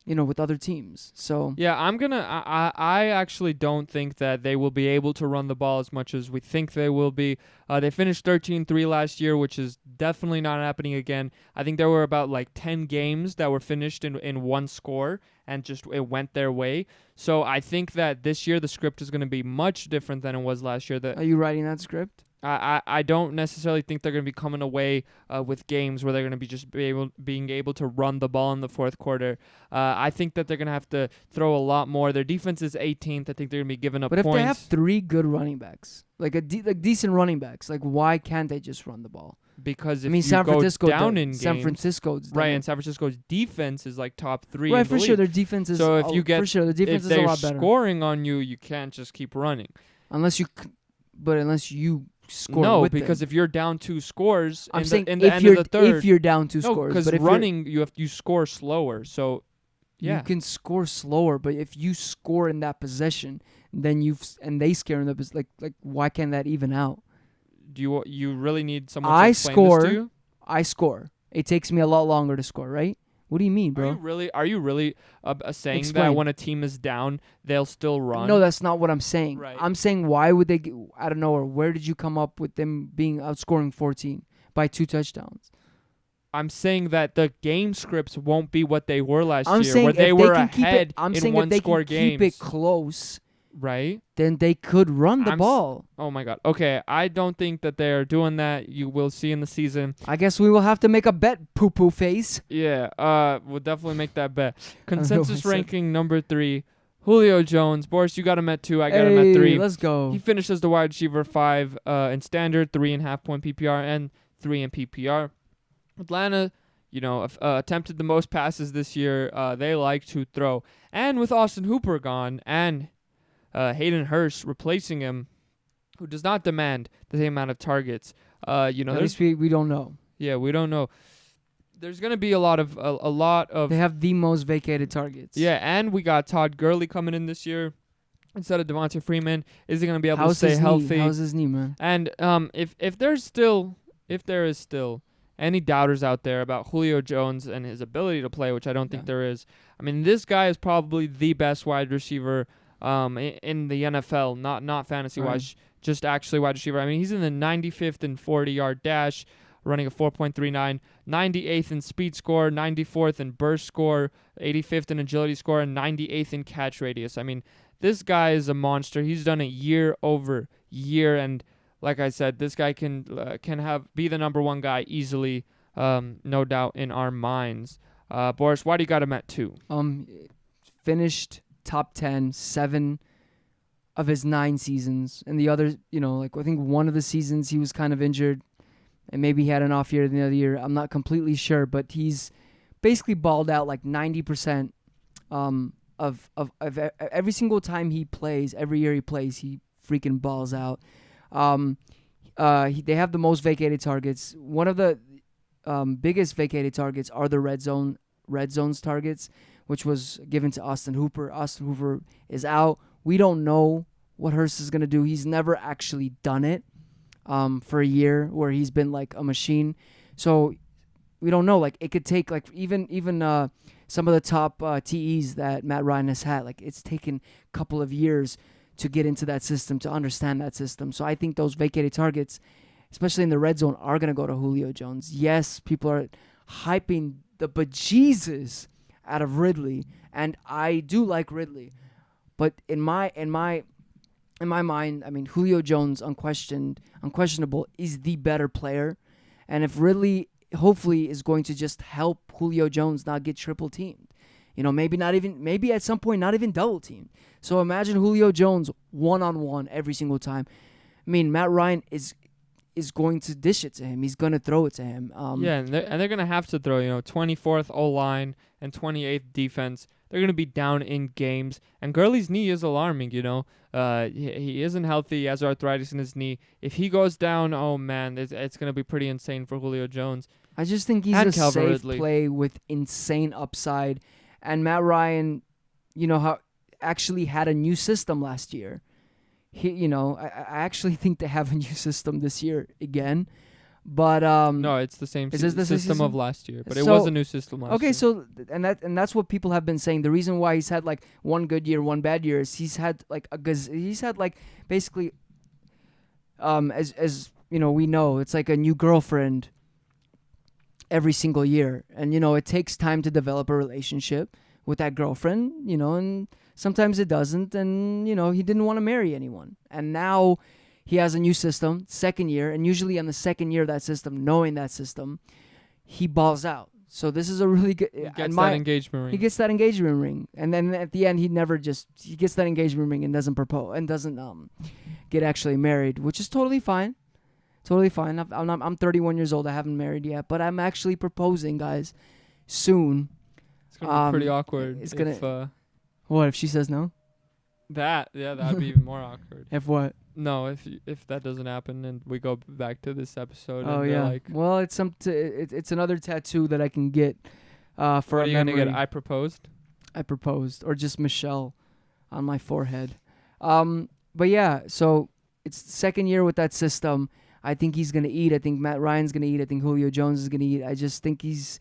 with other teams. So yeah, I actually don't think that they will be able to run the ball as much as we think they will be. They finished 13-3 last year, which is definitely not happening again. I think there were about like 10 games that were finished in one score, and just it went their way. So I think that this year the script is going to be much different than it was last year. Are you writing that script? I don't necessarily think they're going to be coming away with games where they're going to be being able to run the ball in the 4th quarter. I think that they're going to have to throw a lot more. Their defense is 18th. I think they're going to be giving up points. But if they have 3 good running backs, like decent running backs, like why can't they just run the ball? Because if San Francisco down in games, San Francisco's right, and San Francisco's defense is like top 3. Right, in the for league. sure, their defense is. So if you get, for sure, the defense is a lot better. If they're scoring on you, you can't just keep running. Unless you score. No, with because them. if you're down 2 scores, I'm in saying the end of the 3rd, if you're down 2 no, scores, because running you score slower. So yeah, you can score slower, but if you score in that possession, then they scare in the like why can't that even out? Do you really need someone to explain this to you? I score. It takes me a lot longer to score, right? What do you mean, bro? Are you really saying Explain. that when a team is down, they'll still run? No, that's not what I'm saying. Right. I'm saying why would they? I don't know. Or where did you come up with them being outscoring 14 by 2 touchdowns? I'm saying that the game scripts won't be what they were last I'm year, saying where they were ahead I'm in saying one-score if they can games. keep it close, right? then they could run the ball. Oh my God. Okay, I don't think that they're doing that. You will see in the season. I guess we will have to make a bet, poo-poo face. Yeah, we'll definitely make that bet. Consensus ranking number 3, Julio Jones. Boris, you got him at 2. I got him at 3. Let's go. He finished as the wide receiver 5 in standard, 3.5 point PPR, and 3 in PPR. Atlanta, attempted the most passes this year. They like to throw. And with Austin Hooper gone and Hayden Hurst replacing him, who does not demand the same amount of targets. At least we don't know. we don't know. There's gonna be a lot of. They have the most vacated targets. Yeah, and we got Todd Gurley coming in this year instead of Devonta Freeman. Is he gonna be able to stay healthy? How's his knee, man? And if there is still any doubters out there about Julio Jones and his ability to play, which I don't think there is. I mean, this guy is probably the best wide receiver in the NFL, not fantasy-wise, just actually wide receiver. I mean, he's in the 95th in 40-yard dash, running a 4.39, 98th in speed score, 94th in burst score, 85th in agility score, and 98th in catch radius. I mean, this guy is a monster. He's done it year over year, and like I said, this guy can be the number one guy easily, no doubt in our minds. Boris, why do you got him at 2? Finished top 10, 7 of his 9 seasons, and the other, I think one of the seasons he was kind of injured, and maybe he had an off year the other year. I'm not completely sure, but he's basically balled out like 90% of every single time he plays, every year he plays, he freaking balls out. They have the most vacated targets. One of the biggest vacated targets are the red zones targets, which was given to Austin Hooper. Austin Hooper is out. We don't know what Hurst is going to do. He's never actually done it for a year where he's been like a machine. So we don't know. Like, it could take like even some of the top TEs that Matt Ryan has had. Like, it's taken a couple of years to get into that system, to understand that system. So I think those vacated targets, especially in the red zone, are going to go to Julio Jones. Yes, people are hyping the bejesus out of Ridley, and I do like Ridley. But in my mind, I mean, Julio Jones, unquestionable, is the better player. And if Ridley, hopefully, is going to just help Julio Jones not get triple teamed. Maybe at some point not even double teamed. So imagine Julio Jones one-on-one every single time. I mean, Matt Ryan is going to dish it to him. He's going to throw it to him. And they're going to have to throw, 24th O-line and 28th defense. They're going to be down in games. And Gurley's knee is alarming, He isn't healthy. He has arthritis in his knee. If he goes down, oh, man, it's going to be pretty insane for Julio Jones. I just think he's a safe play with insane upside. And Matt Ryan, actually had a new system last year. I actually think they have a new system this year again. But no, it's the same system of last year, but it was a new system last year. Okay, so and that's what people have been saying. The reason why he's had like one good year, one bad year is he's had basically as we know, it's like a new girlfriend every single year, and it takes time to develop a relationship with that girlfriend, and sometimes it doesn't, and he didn't want to marry anyone, and now he has a new system, second year, and usually on the second year of that system, knowing that system, he balls out. So this is a really good. He gets that engagement ring. He gets that engagement ring, and then at the end, he gets that engagement ring and doesn't propose and doesn't get actually married, which is totally fine. Totally fine. I'm 31 years old. I haven't married yet, but I'm actually proposing, guys, soon. It's gonna be pretty awkward. What if she says no? That'd be even more awkward. If what? No, if that doesn't happen and we go back to this episode. Oh and yeah. Well, it's it's another tattoo that I can get for a memory. What are you gonna get? I proposed, or just Michelle on my forehead. But yeah, so it's the second year with that system. I think he's gonna eat. I think Matt Ryan's gonna eat. I think Julio Jones is gonna eat. I just think he's.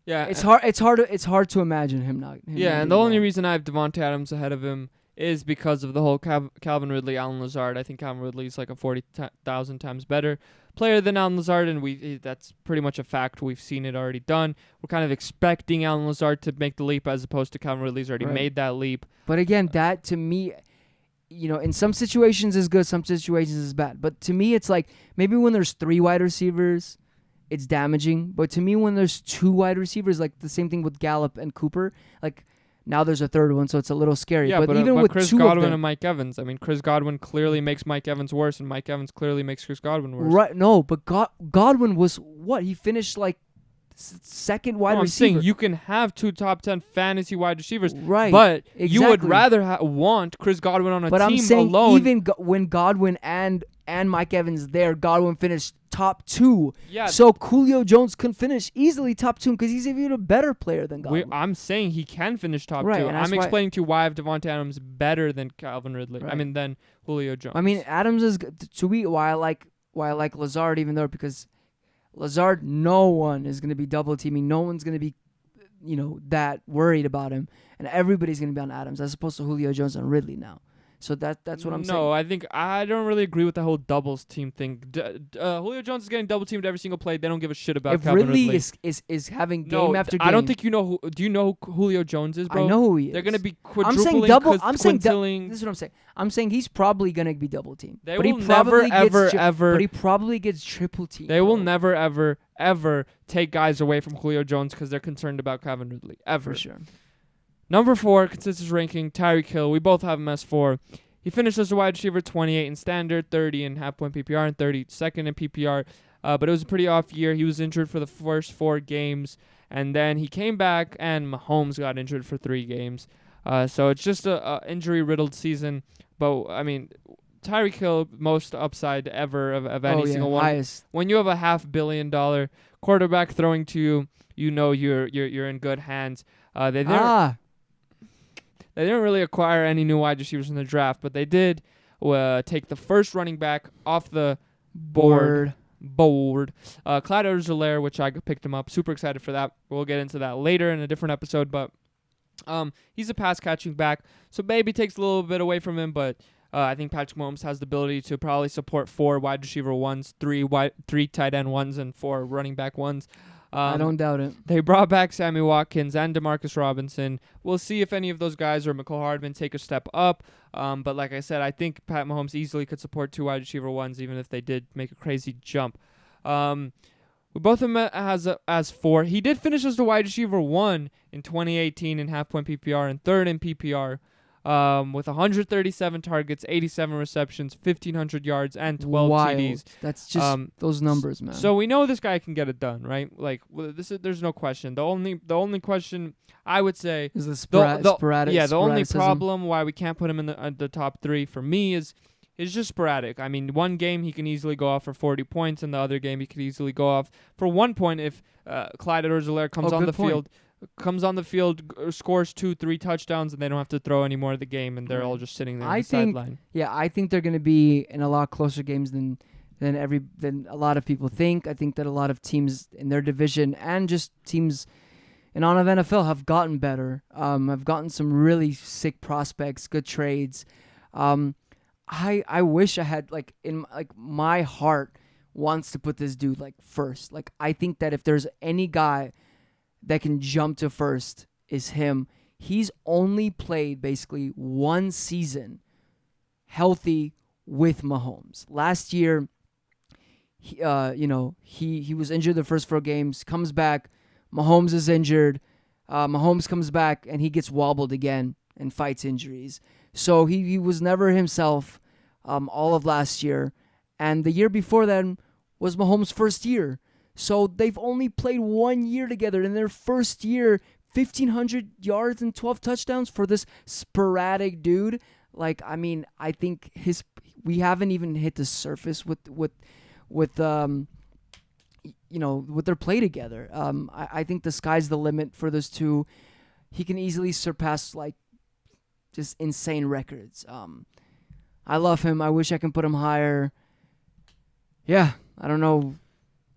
Yeah, it's hard to imagine him not. And the only reason I have Devante Adams ahead of him is because of the whole Calvin Ridley, Allen Lazard. I think Calvin Ridley is like a 40,000 times better player than Allen Lazard, and that's pretty much a fact. We've seen it already done. We're kind of expecting Allen Lazard to make the leap as opposed to Calvin Ridley's already made that leap. But again, that to me, in some situations is good, some situations is bad. But to me, it's like maybe when there's 3 wide receivers, it's damaging. But to me, when there's 2 wide receivers, like the same thing with Gallup and Cooper, like now there's a third one, so it's a little scary. Yeah, but even with Chris 2 Godwin of them, and Mike Evans. I mean, Chris Godwin clearly makes Mike Evans worse, and Mike Evans clearly makes Chris Godwin worse. Right? No, but Godwin was what? He finished like second wide receiver. I'm saying you can have 2 top 10 fantasy wide receivers, right? But exactly. you would rather want Chris Godwin on a team I'm saying alone. Even when Godwin and and Mike Evans there, Godwin finished top 2. Yeah. So Julio Jones can finish easily top 2 because he's even a better player than Godwin. I'm saying he can finish top 2. And I'm explaining to you why I have Devante Adams better than Calvin Ridley. Right. Than Julio Jones. Adams is to me why I like Lazard even though because Lazard, no one is going to be double teaming. No one's going to be, that worried about him, and everybody's going to be on Adams as opposed to Julio Jones and Ridley now. So that's what I'm saying. No, I don't really agree with the whole doubles team thing. Julio Jones is getting double teamed every single play. They don't give a shit about Calvin Ridley. is having game after game. I don't think you know. Do you know who Julio Jones is, bro? I know who he is. They're gonna be quadrupling. This is what I'm saying. I'm saying he's probably gonna be double teamed. But he probably gets triple teamed. They will never ever take guys away from Julio Jones because they're concerned about Calvin Ridley. Ever. For sure. Number 4, consensus ranking, Tyreek Hill. We both have him as 4. He finished as a wide receiver, 28 in standard, 30 in half-point PPR, and 32nd in PPR. But it was a pretty off year. He was injured for the first 4 games, and then he came back, and Mahomes got injured for 3 games. So it's just a injury-riddled season. But, Tyreek Hill, most upside ever of any single one. Highest. When you have a $500 million quarterback throwing to you, you're in good hands. They didn't really acquire any new wide receivers in the draft, but they did take the first running back off the board. Clyde Edwards-Helaire, which I picked him up. Super excited for that. We'll get into that later in a different episode, but he's a pass-catching back, so maybe takes a little bit away from him, but I think Patrick Mahomes has the ability to probably support 4 wide receiver ones, 3 tight end ones, and 4 running back ones. I don't doubt it. They brought back Sammy Watkins and Demarcus Robinson. We'll see if any of those guys or McCall Hardman take a step up. But like I said, I think Pat Mahomes easily could support 2 wide receiver ones, even if they did make a crazy jump. We both of them as 4. He did finish as the wide receiver 1 in 2018 in half-point PPR and 3rd in PPR. With 137 targets, 87 receptions, 1,500 yards, and 12 TDs. That's just those numbers, man. So we know this guy can get it done, right? Like there's no question. The only question I would say is the sporadic. Yeah, the only problem why we can't put him in the top 3 for me is just sporadic. One game he can easily go off for 40 points, and the other game he could easily go off for 1 point if Clyde Edwards-Helaire comes on the field. Comes on the field, scores 2-3 touchdowns, and they don't have to throw any more of the game, and they're all just sitting there on the sideline. Yeah, I think they're going to be in a lot closer games than a lot of people think. I think that a lot of teams in their division and just teams in on of NFL have gotten better. Have gotten some really sick prospects, good trades. I wish I had my heart wants to put this dude first. I think that if there's any guy that can jump to first is him. He's only played basically 1 season healthy with Mahomes. Last year, he was injured the first 4 games, comes back, Mahomes is injured, Mahomes comes back, and he gets wobbled again and fights injuries. So he was never himself all of last year, and the year before then was Mahomes' first year. So they've only played 1 year together. In their first year, 1,500 yards and 12 touchdowns for this sporadic dude. I think we haven't even hit the surface with their play together. I think the sky's the limit for those two. He can easily surpass just insane records. I love him. I wish I can put him higher. Yeah, I don't know.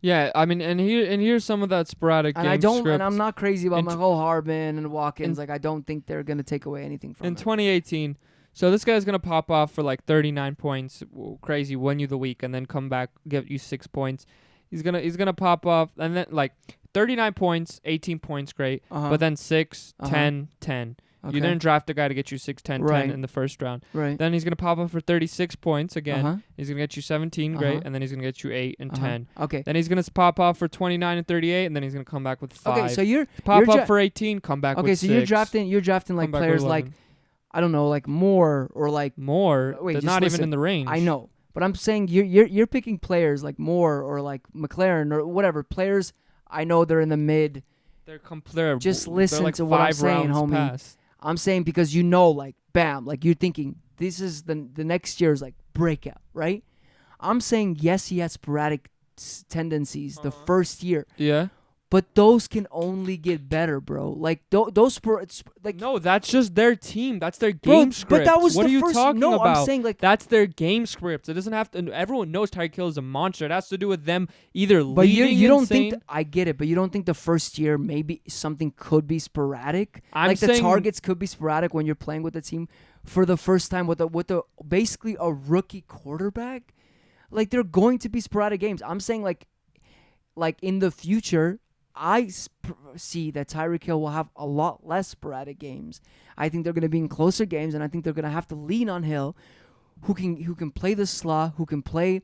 Yeah, and here's some of that sporadic game script. And I'm not crazy about McCall Hardman and Watkins. I don't think they're gonna take away anything from in him. 2018. So this guy's gonna pop off for 39 points, crazy, win you the week, and then come back, give you 6 points. He's gonna pop off, and then 39 points, 18 points, great, but then 6, 10, 10. Okay. You didn't draft a guy to get you 6, 10, 10 in the first round. Right. Then he's going to pop up for 36 points again. He's going to get you 17, great, and then he's going to get you 8 and 10. Okay. Then he's going to pop off for 29 and 38, and then he's going to come back with 5. Okay, so you're up for 18, come back with 6. Okay, so you're drafting players I don't know, Moore or More. Wait, they're not even in the range. I know, but I'm saying you're picking players like Moore or McLaren or whatever players. I know they're in the mid. They're just listen to what I'm saying, homie. Past. I'm saying because bam, you're thinking this is the next year's breakout, right? I'm saying, yes, he has sporadic tendencies the first year. Yeah. But those can only get better, bro. Like no, that's just their team. That's their game script. But that was what the are you first, talking no, about? I'm saying like that's their game script. It doesn't have to. Everyone knows Tyreek Hill is a monster. It has to do with them either but leading. you don't insane. think I get it, but you don't think the first year maybe something could be sporadic? I'm like saying, the targets could be sporadic when you're playing with the team for the first time with the basically a rookie quarterback. Like they're going to be sporadic games. I'm saying like in the future. I see that Tyreek Hill will have a lot less sporadic games. I think they're going to be in closer games, and I think they're going to have to lean on Hill, who can play the slot, who can play,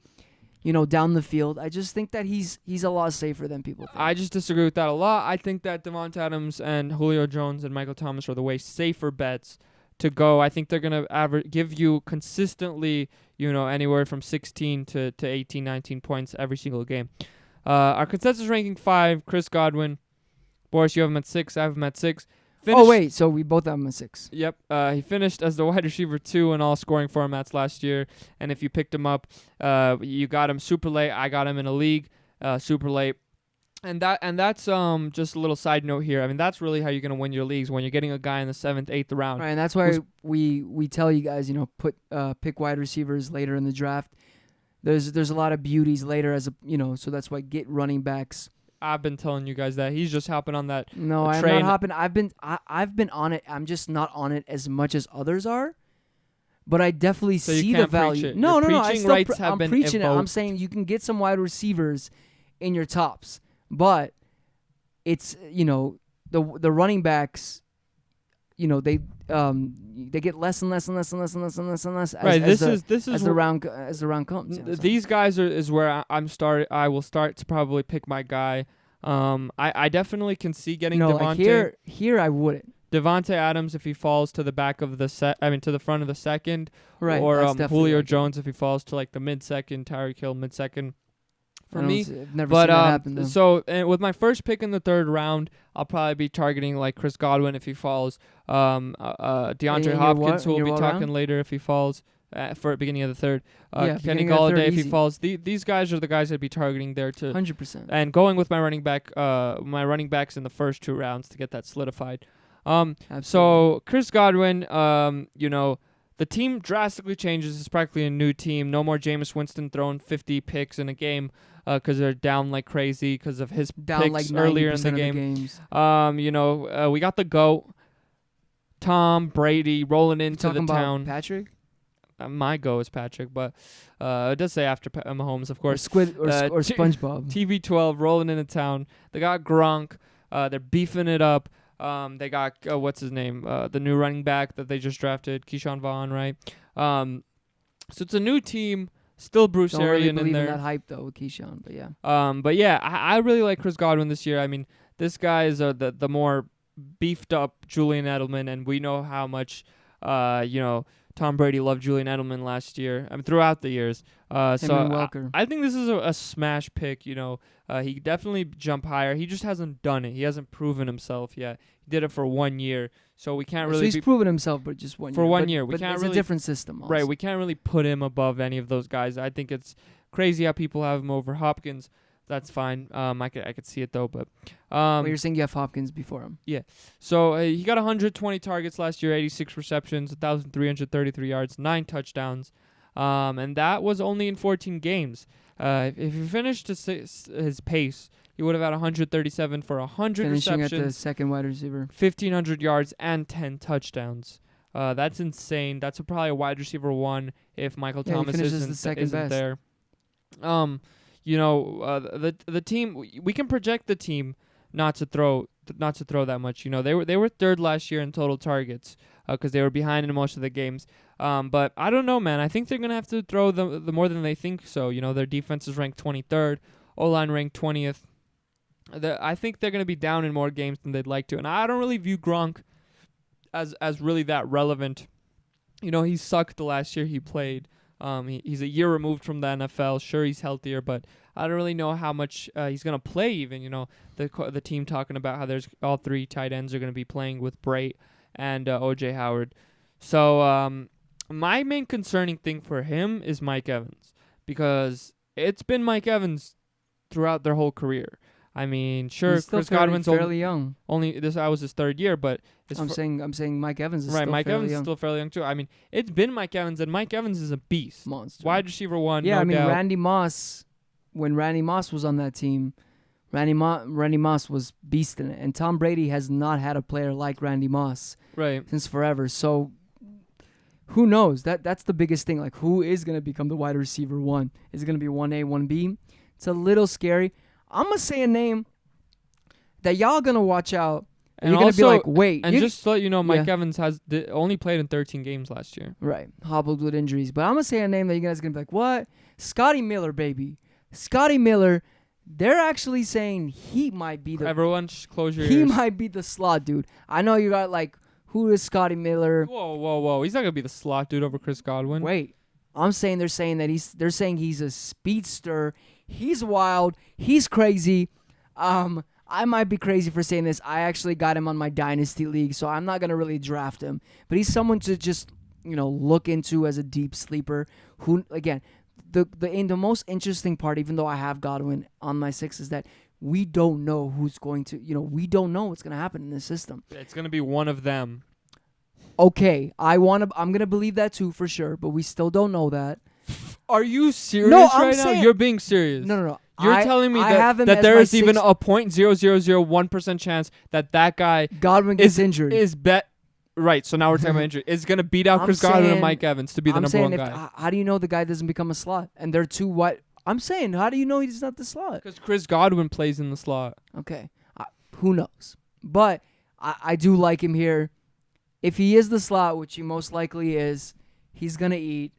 down the field. I just think that he's a lot safer than people think. I just disagree with that a lot. I think that Devante Adams and Julio Jones and Michael Thomas are the way safer bets to go. I think they're going to give you consistently, anywhere from 16 to 18, 19 points every single game. Our consensus ranking 5, Chris Godwin. Boris, you have him at 6. I have him at 6. Wait, so we both have him at 6. Yep. He finished as the wide receiver 2 in all scoring formats last year. And if you picked him up, you got him super late. I got him in a league super late. And that's just a little side note here. I mean, that's really how you're going to win your leagues, when you're getting a guy in the 7th, 8th round. Right, and that's why we tell you guys, pick wide receivers later in the draft. There's a lot of beauties later so that's why get running backs. I've been telling you guys that. He's just hopping on that No, I'm train. not hopping. I've been on it. I'm just not on it as much as others are. But I definitely see the value. No. I'm preaching it. I'm saying you can get some wide receivers in your tops, but it's the running backs. They get less and less and less and less and less and less and less as the round comes. These guys is where I will start to probably pick my guy. I definitely can see getting Devante. Like here I wouldn't. Devante Adams if he falls to the back of the to the front of the second, right? Or Julio Jones if he falls to like the mid-second, Tyreek Hill mid-second. For me, I've never seen that happen, though. So with my first pick in the 3rd round, I'll probably be targeting like Chris Godwin if he falls. DeAndre Hopkins, who we'll be talking later if he falls for beginning of the 3rd. Kenny Golladay if he falls. These guys are the guys I'd be targeting there too. 100%. And going with my running backs in the first 2 rounds to get that solidified. So Chris Godwin, the team drastically changes. It's practically a new team. No more Jameis Winston throwing 50 picks in a game because they're down like crazy because of his picks like earlier in the game. We got the GOAT, Tom Brady, rolling into the town. Patrick? My GOAT is Patrick, but it does say after Mahomes, of course. Or SpongeBob. TV12 rolling into town. They got Gronk. They're beefing it up. They got what's his name? The new running back that they just drafted, Keyshawn Vaughn, right? So it's a new team. Still Bruce Don't Arians really in believe there. in that hype though with Keyshawn, but yeah. I really like Chris Godwin this year. I mean, this guy is the more beefed up Julian Edelman, and we know how much Tom Brady loved Julian Edelman last year. I mean, throughout the years. I think this is a smash pick. He definitely jump higher. He just hasn't done it. He hasn't proven himself yet. He did it for 1 year, so we can't really. So he's proven himself, but just 1 year. For 1 year, we can't it's really. It's a different system, also. Right? We can't really put him above any of those guys. I think it's crazy how people have him over Hopkins. That's fine. I could see it though, but you're saying you have Hopkins before him. Yeah. So he got 120 targets last year, 86 receptions, 1,333 yards, 9 touchdowns, and that was only in 14 games. If he finished his pace, he would have had 137 for 100 finishing receptions, at the second wide receiver, 1,500 yards, and 10 touchdowns. That's insane. That's probably a wide receiver 1 if Michael Thomas isn't there. The team, we can project the team not to throw that much. They were 3rd last year in total targets because they were behind in most of the games. But I don't know, man. I think they're gonna have to throw the more than they think. So their defense is ranked 23rd, O-line ranked 20th. I think they're gonna be down in more games than they'd like to, and I don't really view Gronk as really that relevant. He sucked the last year he played. He's a year removed from the NFL. Sure, he's healthier, but I don't really know how much he's going to play even. The team talking about how there's all 3 tight ends are going to be playing with Brait and O.J. Howard. So my main concerning thing for him is Mike Evans because it's been Mike Evans throughout their whole career. I mean, sure, He's still Chris Godwin's fairly young. That was his third year, but I'm saying Mike Evans is right. still Mike fairly Evans young. is still fairly young too. I mean, it's been Mike Evans, and Mike Evans is a beast. Monster. Wide receiver one. Yeah, no I mean doubt. Randy Moss. When Randy Moss was on that team, Randy Moss was beast in it, and Tom Brady has not had a player like Randy Moss since forever. So who knows? That's the biggest thing. Like, who is gonna become the wide receiver one? Is it gonna be 1A, 1B? It's a little scary. I'm gonna say a name that y'all gonna watch out. And you're going to be like, wait. And just to let you know, Mike Evans only played in 13 games last year. Right. Hobbled with injuries. But I'm going to say a name that you guys are going to be like, what? Scotty Miller, baby. Scotty Miller. They're actually saying he might be the... Everyone, close your ears. He might be the slot dude. I know you got like, who is Scotty Miller? Whoa. He's not going to be the slot dude over Chris Godwin. Wait. They're saying he's a speedster. He's wild. He's crazy. I might be crazy for saying this. I actually got him on my dynasty league, so I'm not gonna really draft him. But he's someone to just look into as a deep sleeper. Who again, the most interesting part, even though I have Godwin on my 6, is that we don't know who's going to. We don't know what's gonna happen in this system. It's gonna be one of them. Okay, I'm gonna believe that too for sure, but we still don't know that. Are you serious I'm now? saying, You're being serious. No. You're telling me that there is even a 0.0001% chance that guy Godwin gets injured. Right, so now we're talking about injury. Is going to beat out Chris Godwin and Mike Evans to be the number one guy. How do you know the guy doesn't become a slot? And they're too what? I'm saying, how do you know he's not the slot? Because Chris Godwin plays in the slot. Okay. Who knows? But I do like him here. If he is the slot, which he most likely is, he's going to eat.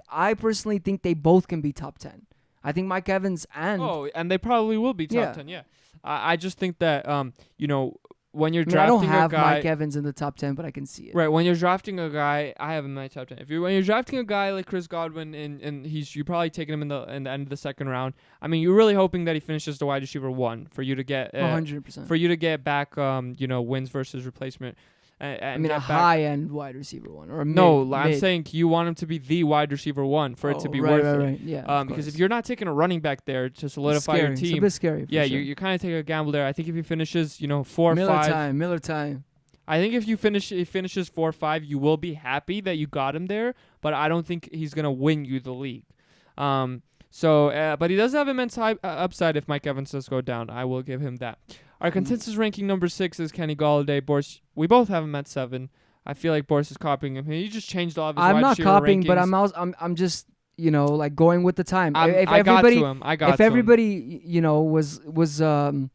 I personally think they both can be top 10. I think Mike Evans and they probably will be top 10, yeah. I just think that, when you're drafting a guy... I don't have Mike Evans in the top 10, but I can see it. Right, when you're drafting a guy... I have him in my top 10. When you're drafting a guy like Chris Godwin, and you're probably taking him in the end of the second round, I mean, you're really hoping that he finishes the wide receiver 1 for you to get... 100%. For you to get back, wins versus replacement. And a high-end wide receiver 1 or a mid. No, I'm saying you want him to be the wide receiver 1 for it to be worth it. Right. Yeah, because if you're not taking a running back there to solidify your team, it's a bit scary. Yeah, sure. you're kind of taking a gamble there. I think if he finishes, 4 or 5, Miller time. I think if he finishes 4 or 5, you will be happy that you got him there. But I don't think he's gonna win you the league. But he does have immense upside if Mike Evans does go down. I will give him that. Our consensus ranking number 6 is Kenny Golladay. Boris, we both have him at 7. I feel like Boris is copying him. He just changed all of his wide receiver rankings. I'm not copying, but I'm just like going with the time. I got to him. If everybody was on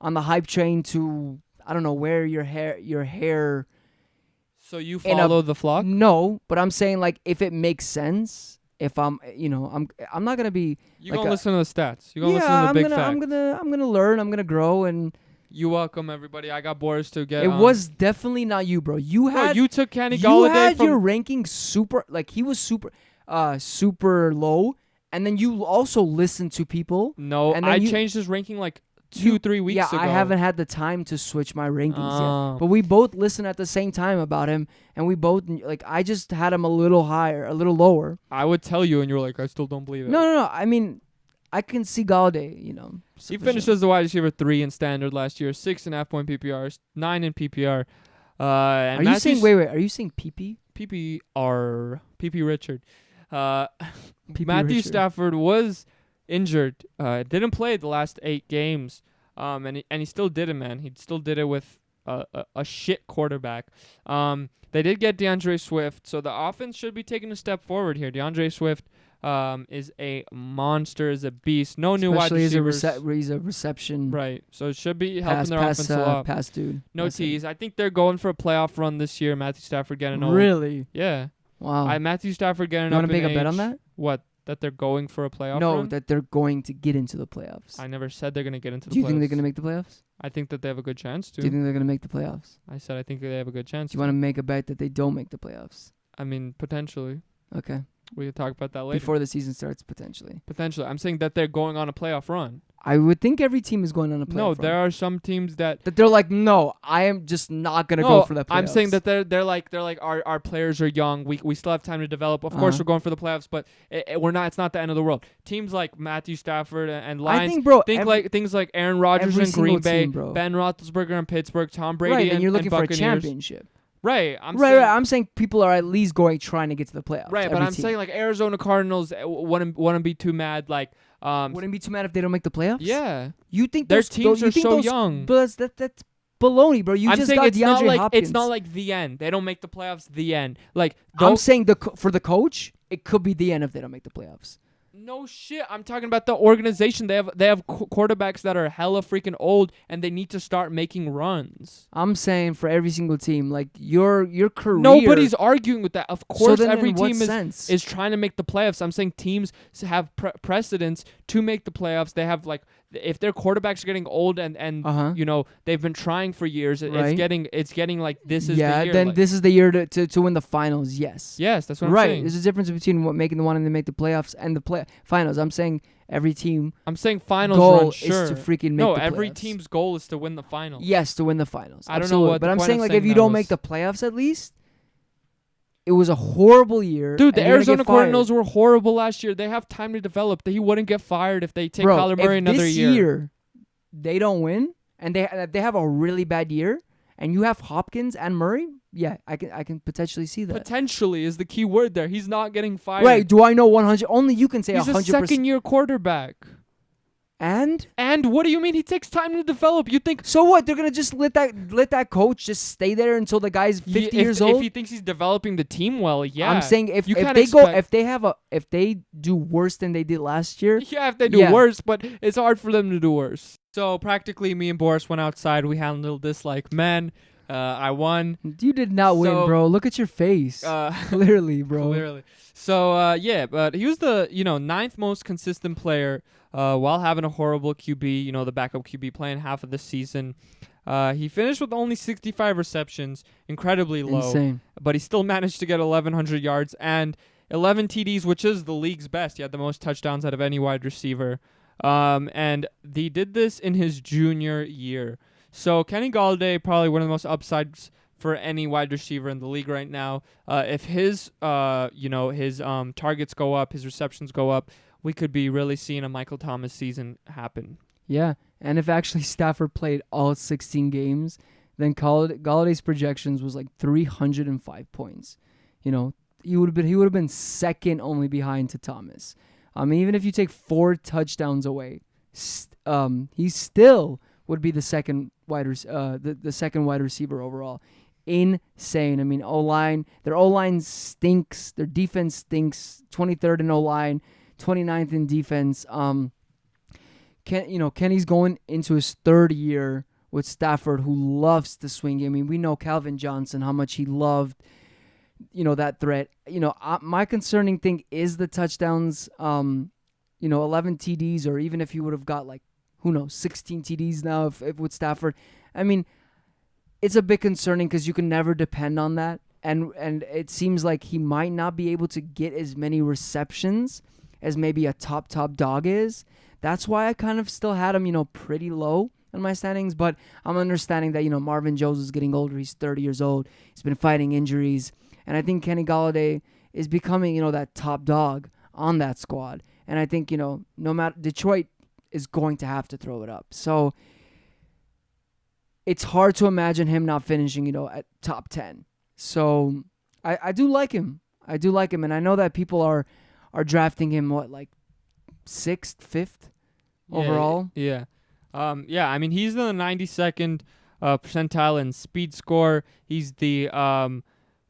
the hype train to wear your hair. So you follow the flock? No, but I'm saying like if it makes sense. If I'm not gonna be. You gonna listen to the stats. You gonna listen to the big facts. I'm gonna learn. I'm gonna grow and. You welcome everybody. I got Boris to get. It was definitely not you, bro. You took Kenny Golladay. You had your ranking super, like he was super low, and then you also listened to people. No, and I changed his ranking like 2-3 weeks ago. I haven't had the time to switch my rankings yet. But we both listened at the same time about him, and we both I just had him a little higher, a little lower. I would tell you, and you're like, I still don't believe it. No. I mean, I can see Golladay. He finished as the wide receiver 3 in standard last year, 6.5 point PPR, 9 in PPR. Are you saying Are you saying PP? PPR. PP Richard. Matthew Richard. Stafford was injured. Didn't play the last 8 games. And he still did it, man. He still did it with a shit quarterback. They did get Deandre Swift, so the offense should be taking a step forward here. Deandre Swift is a monster, is a beast. No new wide receivers. He's a reception. Right. So it should be helping their offense a lot. Pass dude. No tease. I think they're going for a playoff run this year. Matthew Stafford getting old. Really? Yeah. Wow. Matthew Stafford getting up in age. You want to make a bet on that? What? That they're going for a playoff run? No, that they're going to get into the playoffs. I never said they're going to get into the playoffs. Do you think they're going to make the playoffs? I think that they have a good chance to. Do you think they're going to make the playoffs? I said I think they have a good chance. Do you want to make a bet that they don't make the playoffs? I mean, potentially. Okay. We can talk about that later. Before the season starts, potentially. Potentially. I'm saying that they're going on a playoff run. I would think every team is going on a playoff run. No, there are some teams that they're like, no, I am just not gonna go for the playoffs. I'm saying that they're like our players are young. We still have time to develop. Of course, we're going for the playoffs, but we're not. It's not the end of the world. Teams like Matthew Stafford and Lions. I think, like things like Aaron Rodgers in Green Bay, team, Ben Roethlisberger in Pittsburgh, Tom Brady, right, and you're and looking for a Buccaneers. championship. Right, I'm saying people are at least trying to get to the playoffs. Right, but I'm saying like Arizona Cardinals wouldn't be too mad. Like, wouldn't be too mad if they don't make the playoffs. Yeah, you think their teams are so young? But that's baloney, bro. I'm just got DeAndre Hopkins. It's not like the end. They don't make the playoffs. The end. Like I'm saying for the coach, it could be the end if they don't make the playoffs. No shit. I'm talking about the organization. They have quarterbacks that are hella freaking old, and they need to start making runs. I'm saying for every single team, like your career. Nobody's arguing with that. Of course, every team is trying to make the playoffs. I'm saying teams have precedence to make the playoffs. They have like if their quarterbacks are getting old and you know they've been trying for years. Right. It's getting like this is the year. Then this is the year to win the finals. Yes, that's what I'm saying. There's a difference between wanting to make the playoffs and the finals. I'm saying every team. I'm saying finals goal run, sure. is to freaking make the playoffs. Every team's goal is to win the finals. Yes, to win the finals. I don't know what, but I'm saying like if you don't make the playoffs, at least it was a horrible year. Dude, the Arizona Cardinals were horrible last year. They have time to develop. He wouldn't get fired if they take Kyler Murray another year. This year they don't win and they have a really bad year, and you have Hopkins and Murray. Yeah, I can potentially see that. Potentially is the key word there. He's not getting fired. Right? Do I know 100? Only you can say 100%. He's a second-year quarterback. And what do you mean? He takes time to develop. You think so? What they're gonna just let that coach just stay there until the guy's 50 years old? If he thinks he's developing the team well, yeah. I'm saying if they do worse than they did last year, yeah, if they do worse, but it's hard for them to do worse. So practically, me and Boris went outside. We handled this like men. I won. You did not win, bro. Look at your face. Clearly, bro. Clearly. So, but he was the, ninth most consistent player while having a horrible QB, the backup QB playing half of the season. He finished with only 65 receptions, incredibly low. Insane. But he still managed to get 1,100 yards and 11 TDs, which is the league's best. He had the most touchdowns out of any wide receiver. And he did this in his junior year. So Kenny Golladay, probably one of the most upsides for any wide receiver in the league right now. If his targets go up, his receptions go up, we could be really seeing a Michael Thomas season happen. Yeah, and if actually Stafford played all 16 games, then Galladay's projections was like 305 points. He would have been second only behind to Thomas. Even if you take 4 touchdowns away, he still would be the second the second wide receiver overall. Insane. O-line, their O-line stinks. Their defense stinks. 23rd in O-line, 29th in defense. Kenny's going into his third year with Stafford, who loves the swing game. We know Calvin Johnson, how much he loved, that threat. My concerning thing is the touchdowns. 11 TDs, or even if he would have got 16 TDs now if with Stafford. It's a bit concerning because you can never depend on that. And it seems like he might not be able to get as many receptions as maybe a top dog is. That's why I kind of still had him, pretty low in my standings. But I'm understanding that, Marvin Jones is getting older. He's 30 years old. He's been fighting injuries. And I think Kenny Golladay is becoming, that top dog on that squad. And I think, no matter, Detroit is going to have to throw it up. So it's hard to imagine him not finishing, at top 10. So I do like him. And I know that people are drafting him, 6th, 5th overall? Yeah. He's in the 92nd percentile in speed score. He's the,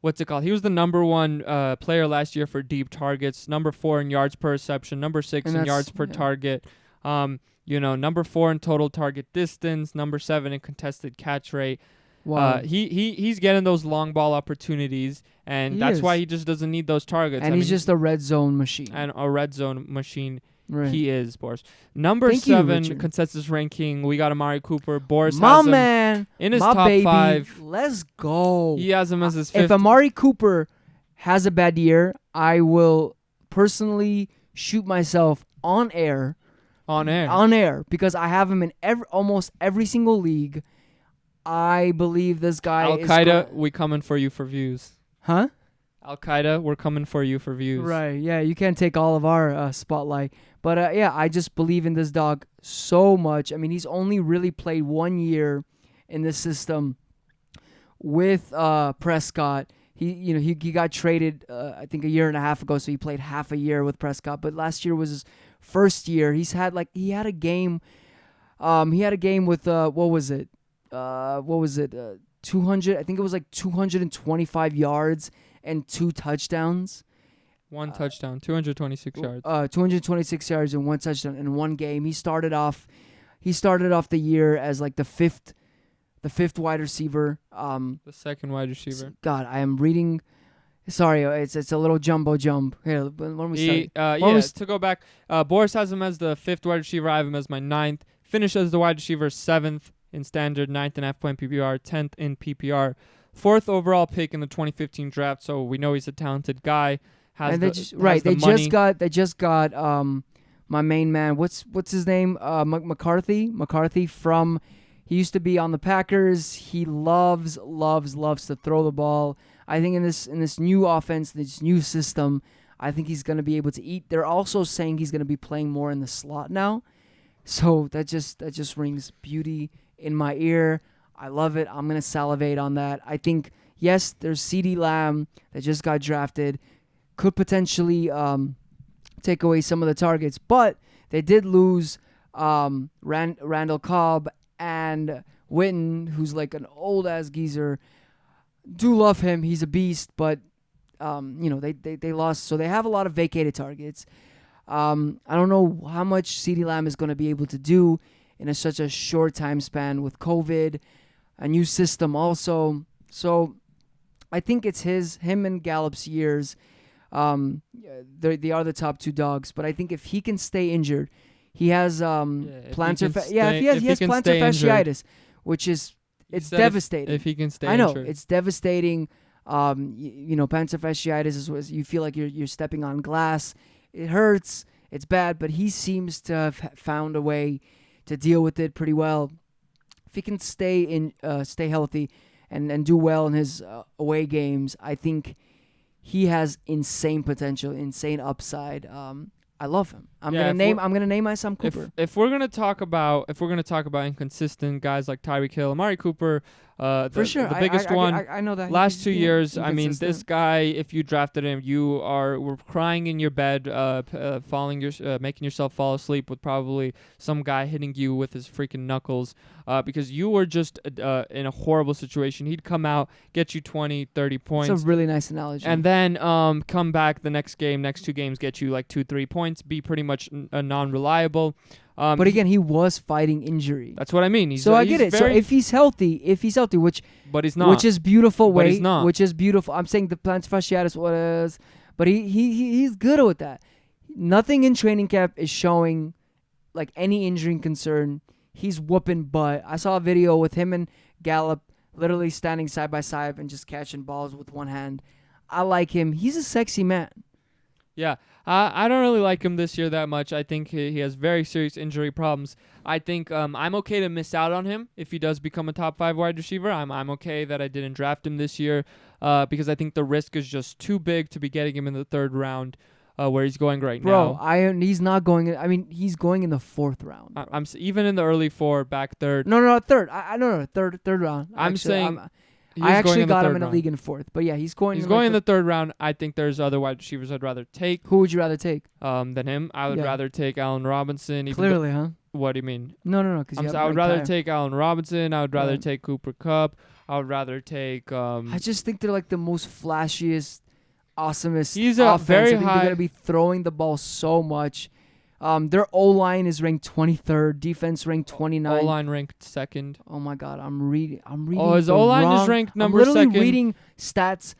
what's it called? He was the number 1 player last year for deep targets, number 4 in yards per reception, number 6 in yards per target. Number 4 in total target distance, number 7 in contested catch rate. Wow. He's getting those long ball opportunities, and that's why he just doesn't need those targets. And he's just a red zone machine. And a red zone machine. Right. He is, Boris. Number 7 consensus ranking, we got Amari Cooper. Boris my has him man, in his my top baby. 5. Let's go. He has him as his 5th. If Amari Cooper has a bad year, I will personally shoot myself on air because I have him in almost every single league. I believe this guy Al Qaeda, we coming for you for views. Huh? Al Qaeda, we're coming for you for views. Right, yeah, you can't take all of our spotlight. But yeah, I just believe in this dog so much. I mean, he's only really played 1 year in this system with Prescott. He got traded I think a year and a half ago, so he played half a year with Prescott. But last year was his first year. He had a game. He had a game with what was it? 200. I think it was like 225 yards and 2 touchdowns. One touchdown, 226 yards. 226 yards and 1 touchdown in one game. He started off the year as like the fifth wide receiver. The second wide receiver. God, I am reading. Sorry, it's a little jumbo jump. Here, when we start. To go back, Boris has him as the 5th wide receiver. I have him as my 9th. Finished as the wide receiver 7th in standard, 9.5 point PPR, 10th in PPR. 4th overall pick in the 2015 draft, so we know he's a talented guy. They just got my main man. What's his name? McCarthy from. He used to be on the Packers. He loves to throw the ball. I think in this new offense, this new system, I think he's going to be able to eat. They're also saying he's going to be playing more in the slot now. So that just rings beauty in my ear. I love it. I'm going to salivate on that. I think, yes, there's CeeDee Lamb that just got drafted. Could potentially take away some of the targets. But they did lose Randall Cobb and Witten, who's like an old-ass geezer. Do love him. He's a beast. But, they lost. So they have a lot of vacated targets. I don't know how much CeeDee Lamb is going to be able to do in such a short time span with COVID, a new system also. So I think it's him and Gallup's years. They are the top 2 dogs, but I think if he can stay injured, he has plantar fasciitis, which is devastating. If he can stay injured. I know injured. It's devastating. Plantar fasciitis is you feel like you're stepping on glass. It hurts. It's bad, but he seems to have found a way to deal with it pretty well. If he can stay healthy and do well in his away games, I think he has insane potential, insane upside. I love him. I'm gonna name my son Cooper. If we're gonna talk about inconsistent guys like Tyreek Hill, Amari Cooper, for sure, the biggest one. I know that last 2 years. I mean, this guy. If you drafted him, were crying in your bed, making yourself fall asleep with probably some guy hitting you with his freaking knuckles, because you were just in a horrible situation. He'd come out, get you 20, 30 points. That's a really nice analogy. And then come back the next 2 games, get you like 2-3 points, be pretty much non-reliable. But again, he was fighting injury. That's what I mean. I get it. So if he's healthy, but he's not, which is beautiful. But he's not. Which is beautiful. I'm saying the plantar fasciitis was, but he's good with that. Nothing in training camp is showing like any injury concern. He's whooping butt. I saw a video with him and Gallup literally standing side by side and just catching balls with one hand. I like him. He's a sexy man. Yeah, I don't really like him this year that much. I think he has very serious injury problems. I think I'm okay to miss out on him if he does become a top 5 wide receiver. I'm okay that I didn't draft him this year because I think the risk is just too big to be getting him in the 3rd round where he's going now. Bro, he's not going. I mean, he's going in the 4th round. I'm even in the early 4, back 3rd. No, 3rd. Third round. I'm saying. I actually got him in a league in 4th, but yeah, he's going. He's going in the 3rd round. I think there's other wide receivers I'd rather take. Who would you rather take? Than him. I would rather take Allen Robinson. Clearly, huh? What do you mean? No. I would rather take Allen Robinson. I would rather take Cooper Kupp. I would rather take. I just think they're like the most flashiest, awesomest. He's offense. very I think high. They're gonna be throwing the ball so much. Their O-line is ranked 23rd. Defense ranked 29. O-line ranked 2nd. Oh my God, I'm reading. Oh, his O-line is ranked number 2nd. I'm literally reading stats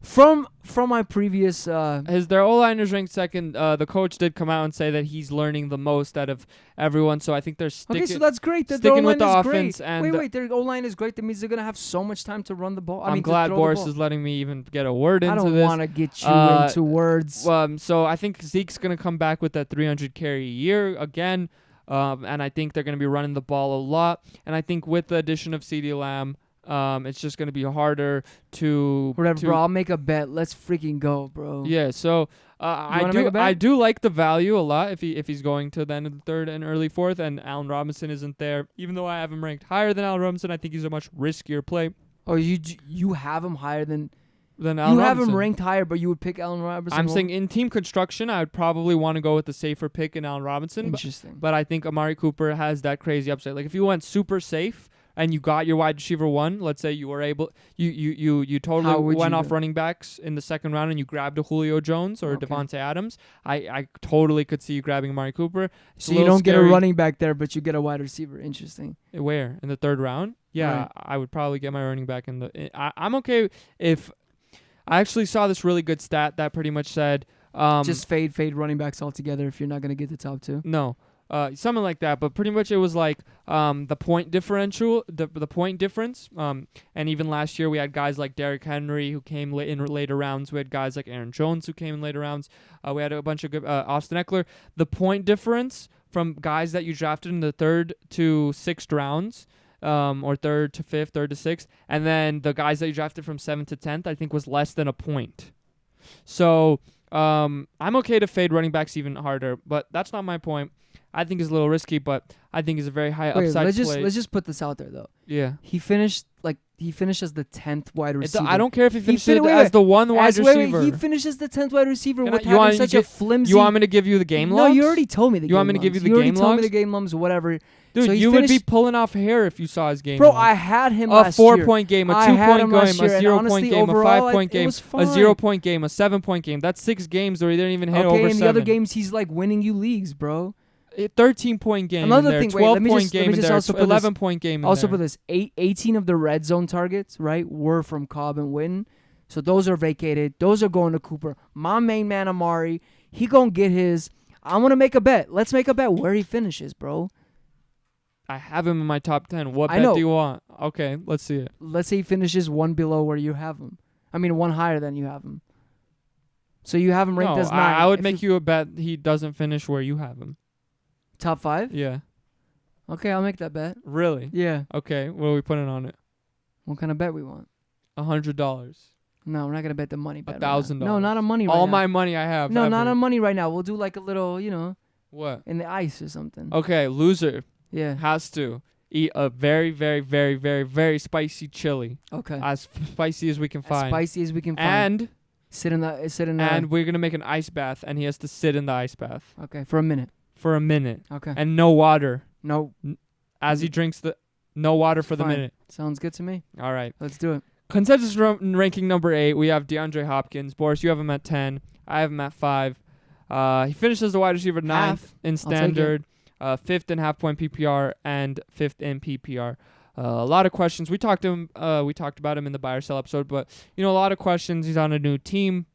From my previous their O-line is ranked second. The coach did come out and say that he's learning the most out of everyone. So I think they're sticking. Okay, so that's great. Sticking with the offense. Great. And wait, their O-line is great. That means they're gonna have so much time to run the ball. I'm glad Boris is letting me even get a word into this. I don't want to get you into words. So I think Zeke's gonna come back with that 300 carry a year again. And I think they're gonna be running the ball a lot. And I think with the addition of CeeDee Lamb, it's just going to be harder to... Whatever, bro. I'll make a bet. Let's freaking go, bro. Yeah, so I do like the value a lot if he's going to the end of the third and early fourth, and Allen Robinson isn't there. Even though I have him ranked higher than Allen Robinson, I think he's a much riskier play. Oh, you have him higher than Allen Robinson? You have him ranked higher, but you would pick Allen Robinson? I'm saying in team construction, I would probably want to go with the safer pick in Allen Robinson. Interesting. But I think Amari Cooper has that crazy upside. Like, if you went super safe... and you got your wide receiver one, let's say you were able, you totally went off running backs in the second round and you grabbed a Julio Jones or Devante Adams. I totally could see you grabbing Amari Cooper. So you don't get a running back there, but you get a wide receiver. Interesting. Where? In the third round? Yeah, right. I would probably get my running back in the... I'm okay if... I actually saw this really good stat that pretty much said... just fade running backs altogether if you're not going to get the top two. No. Something like that, but pretty much it was like the point differential, the point difference. And even last year we had guys like Derrick Henry who came in later rounds. We had guys like Aaron Jones who came in later rounds. We had a bunch of good Austin Eckler. The point difference from guys that you drafted in the 3rd to 6th rounds, or 3rd to 5th, 3rd to 6th, and then the guys that you drafted from 7th to 10th, I think was less than a point. So I'm okay to fade running backs even harder, but that's not my point. I think it's a little risky, but I think it's a very high upside play. Let's just put this out there, though. Yeah. He finished as the 10th wide receiver. I don't care if he finished as the one wide receiver. He finishes the 10th wide receiver with having such a flimsy... You want me to give you the game logs? No, you already told me the game logs. You want me to give you the game logs? You already told me the game logs, whatever. Dude, so you would be pulling off hair if you saw his game. Bro, logs. I had him last year. A 4-point game, a 2-point game, a 0-point game, a 5-point game, a 0-point game, a 7-point game. That's 6 games where he didn't even hit over 7. Okay, in the other games, he's like winning you leagues, bro. A 13-point game Another in there, thing, 12-point game in there, 11-point game in there. Also, for this, 18 of the red zone targets, right, were from Cobb and Witten. So those are vacated. Those are going to Cooper. My main man, Amari, he going to get his. I want to make a bet. Let's make a bet where he finishes, bro. I have him in my top 10. What bet do you want? Okay, let's see it. Let's say he finishes one below where you have him. I mean, one higher than you have him. So you have him ranked as 9. I would make you a bet he doesn't finish where you have him. Top 5? Yeah. Okay, I'll make that bet. Really? Yeah. Okay, what are we putting on it? What kind of bet we want? $100. No, we're not gonna bet the money bet. $1,000. No, not on money right All now. my money I have. No, not on money right now. We'll do like a little, What? in the ice or something. Okay, loser. Yeah. Has to eat a very, very, very, very, very spicy chili. Okay. As spicy as we can find. As spicy as we can find. And sit in the. And we're gonna make an ice bath, and he has to sit in the ice bath. Okay, for a minute. Okay. And no water. No. As he drinks no water for the minute. Sounds good to me. All right. Let's do it. Consensus ranking number 8, we have DeAndre Hopkins. Boris, you have him at 10. I have him at 5. He finishes the wide receiver 9th in standard, 5th in half-point PPR, and 5th in PPR. A lot of questions. We talked about him in the buy or sell episode, but a lot of questions. He's on a new team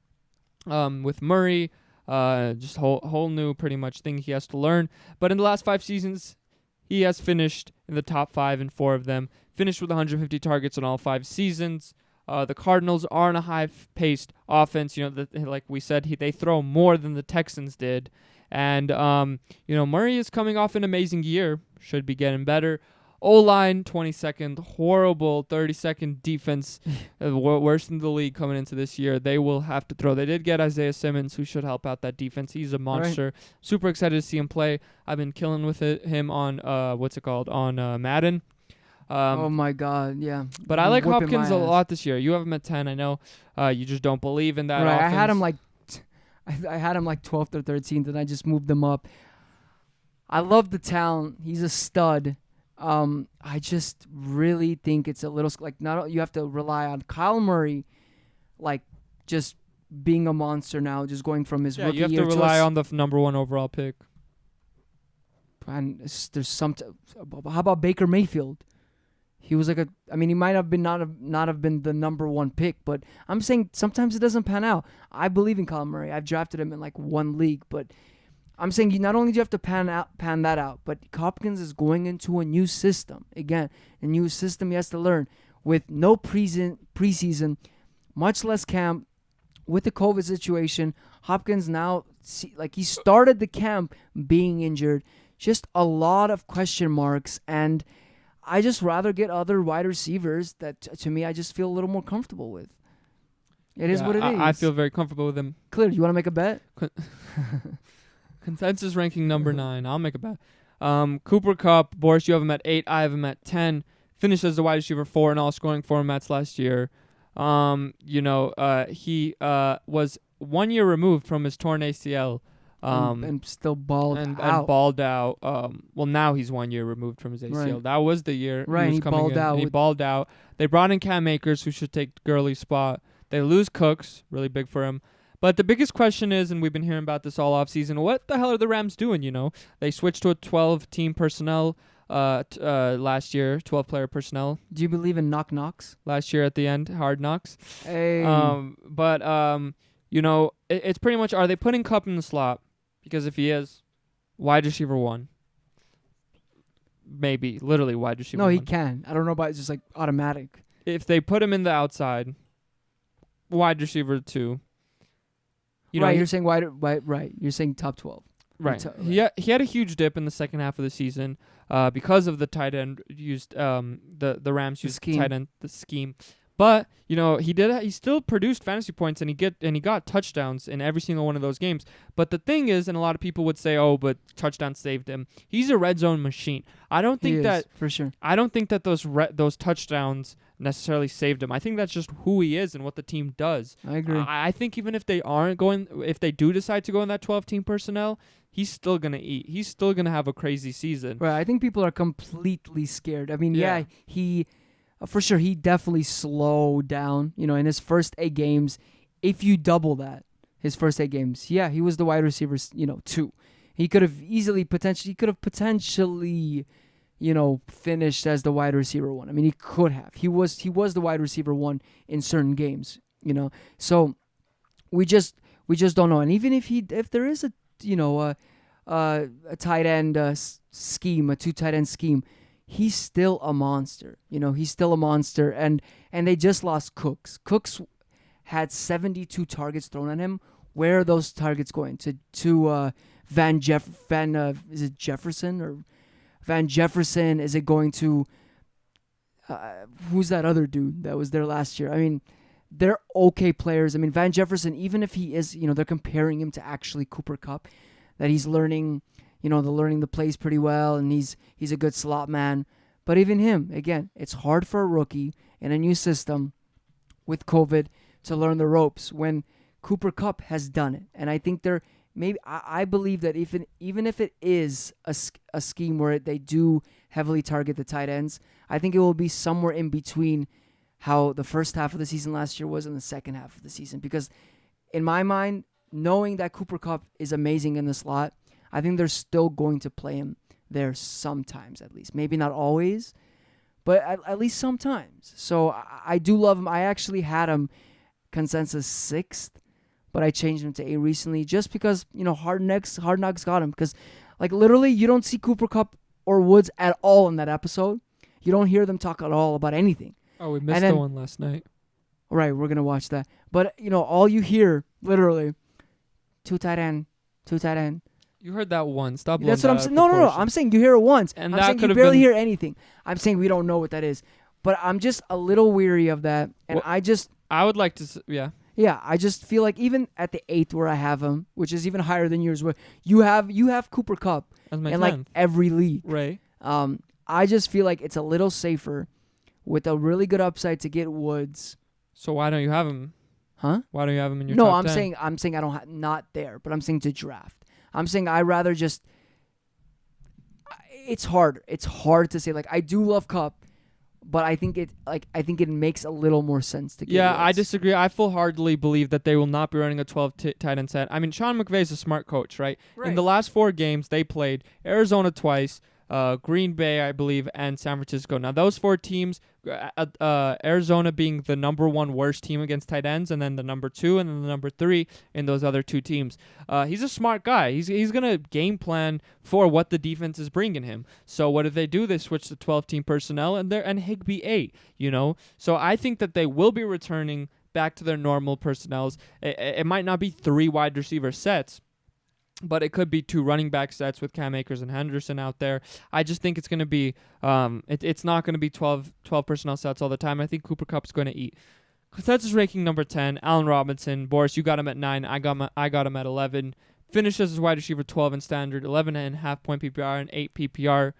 with Murray. Just whole new pretty much thing he has to learn. But in the last 5 seasons, he has finished in the top 5 in 4 of them. Finished with 150 targets in all 5 seasons. The Cardinals are on a high-paced offense. Like we said, they throw more than the Texans did. And, Murray is coming off an amazing year. Should be getting better. O-line, 22nd. Horrible 32nd defense. Worst in the league coming into this year. They will have to throw. They did get Isaiah Simmons, who should help out that defense. He's a monster. Right. Super excited to see him play. I've been killing with him on, on Madden. Oh my God, yeah. But I like Hopkins a lot this year. You have him at 10. I know you just don't believe in that offense. I had him I had him like 12th or 13th, and I just moved him up. I love the talent. He's a stud. I just really think it's a little you have to rely on Kyle Murray, just being a monster now, just going from his rookie year. You have to rely on the number 1 overall pick. And there's how about Baker Mayfield? he was like he might have been not have been the number one pick, but I'm saying sometimes it doesn't pan out. I believe in Kyler Murray. I've drafted him in like one league, but I'm saying you not only do you have to pan that out, but Hopkins is going into a new system. Again, a new system he has to learn with no preseason, much less camp. With the COVID situation, Hopkins now, he started the camp being injured. Just a lot of question marks, and I just rather get other wide receivers that, to me, I just feel a little more comfortable with. It is what it is. I feel very comfortable with him. Clear, you want to make a bet? Consensus ranking number 9. I'll make a bet. Cooper Kupp, Boris, you have him at 8. I have him at 10. Finished as the wide receiver 4 in all scoring formats last year. He was 1 year removed from his torn ACL. And still balled out. And balled out. Now he's 1 year removed from his ACL. Right. That was the year he balled out. He balled out. They brought in Cam Akers, who should take Gurley's spot. They lose Cooks, really big for him. But the biggest question is, and we've been hearing about this all offseason, what the hell are the Rams doing, They switched to a 12-team personnel last year, 12-player personnel. Do you believe in knock-knocks? Last year at the end, hard knocks. Hey. It's pretty much, are they putting Kupp in the slot? Because if he is, wide receiver 1. Maybe, literally wide receiver 1. No, he can. I don't know about it's just like automatic. If they put him in the outside, wide receiver 2. You're saying right. You're saying top 12. Right. He had a huge dip in the second half of the season because of the tight end used the Rams used tight end the scheme. But he still produced fantasy points and he got touchdowns in every single one of those games. But the thing is, and a lot of people would say, "Oh, but touchdowns saved him." He's a red zone machine. I don't think that for sure. I don't think that those touchdowns necessarily saved him. I think that's just who he is and what the team does. I agree. I think even if they do decide to go in that 12-team personnel, he's still gonna eat. He's still gonna have a crazy season. Right. I think people are completely scared. I mean, he. For sure, he definitely slowed down, in his first 8 games. If you double that, his first 8 games, he was the wide receiver, 2. He could have potentially, finished as the wide receiver 1. I mean, he could have. He was the wide receiver 1 in certain games, So we just don't know. And even if there is a tight end scheme, a 2 tight end scheme, he's still a monster. He's still a monster. And they just lost Cooks. Cooks had 72 targets thrown at him. Where are those targets going? To is it Jefferson or Van Jefferson? Is it going to who's that other dude that was there last year? I mean, they're okay players. I mean, Van Jefferson, even if he is, they're comparing him to actually Cooper Kupp, that he's learning they're learning the plays pretty well, and he's a good slot man. But even him, again, it's hard for a rookie in a new system with COVID to learn the ropes when Cooper Kupp has done it. And I think I believe that even if it is a scheme where they do heavily target the tight ends, I think it will be somewhere in between how the first half of the season last year was and the second half of the season. Because in my mind, knowing that Cooper Kupp is amazing in the slot, I think they're still going to play him there sometimes, at least. Maybe not always, but at least sometimes. So I do love him. I actually had him consensus 6th, but I changed him to 8 recently just because, Hard Knocks got him. Because, literally, you don't see Cooper Kupp or Woods at all in that episode. You don't hear them talk at all about anything. Oh, we missed the one last night. Right, we're going to watch that. But, all you hear, literally, 2 tight end. You heard that once. Stop. That's what I'm saying. No. I'm saying you hear it once. And I'm saying you barely hear anything. I'm saying we don't know what that is. But I'm just a little weary of that. And I would like to. Yeah. Yeah. I just feel like even at the 8th where I have him, which is even higher than yours, where you have Cooper Kupp in every league. Right. I just feel like it's a little safer with a really good upside to get Woods. So why don't you have him? Huh? Why don't you have him in your top 10? I'm saying I don't not there, but I'm saying to draft. I'm saying I rather just. It's hard. It's hard to say. I do love Kupp, but I think it makes a little more sense to get. Yeah, Woods. I disagree. I full-heartedly believe that they will not be running a 12 tight end set. I mean, Sean McVay is a smart coach, right? In the last 4 games they played Arizona twice, Green Bay, I believe, and San Francisco. Now, those 4 teams, Arizona being the number 1 worst team against tight ends, and then the number 2, and then the number 3 in those other 2 teams. He's a smart guy. He's going to game plan for what the defense is bringing him. So what did they do? They switched to 12-team personnel, and Higbee 8, So I think that they will be returning back to their normal personnels. It might not be 3 wide receiver sets, but it could be 2 running back sets with Cam Akers and Henderson out there. I just think it's going to be it's not going to be 12 personnel sets all the time. I think Cooper Kupp's going to eat. Consensus ranking number 10, Allen Robinson. Boris, you got him at 9. I got him at 11. Finishes as wide receiver 12 in standard, 11.5 point PPR and 8 PPR.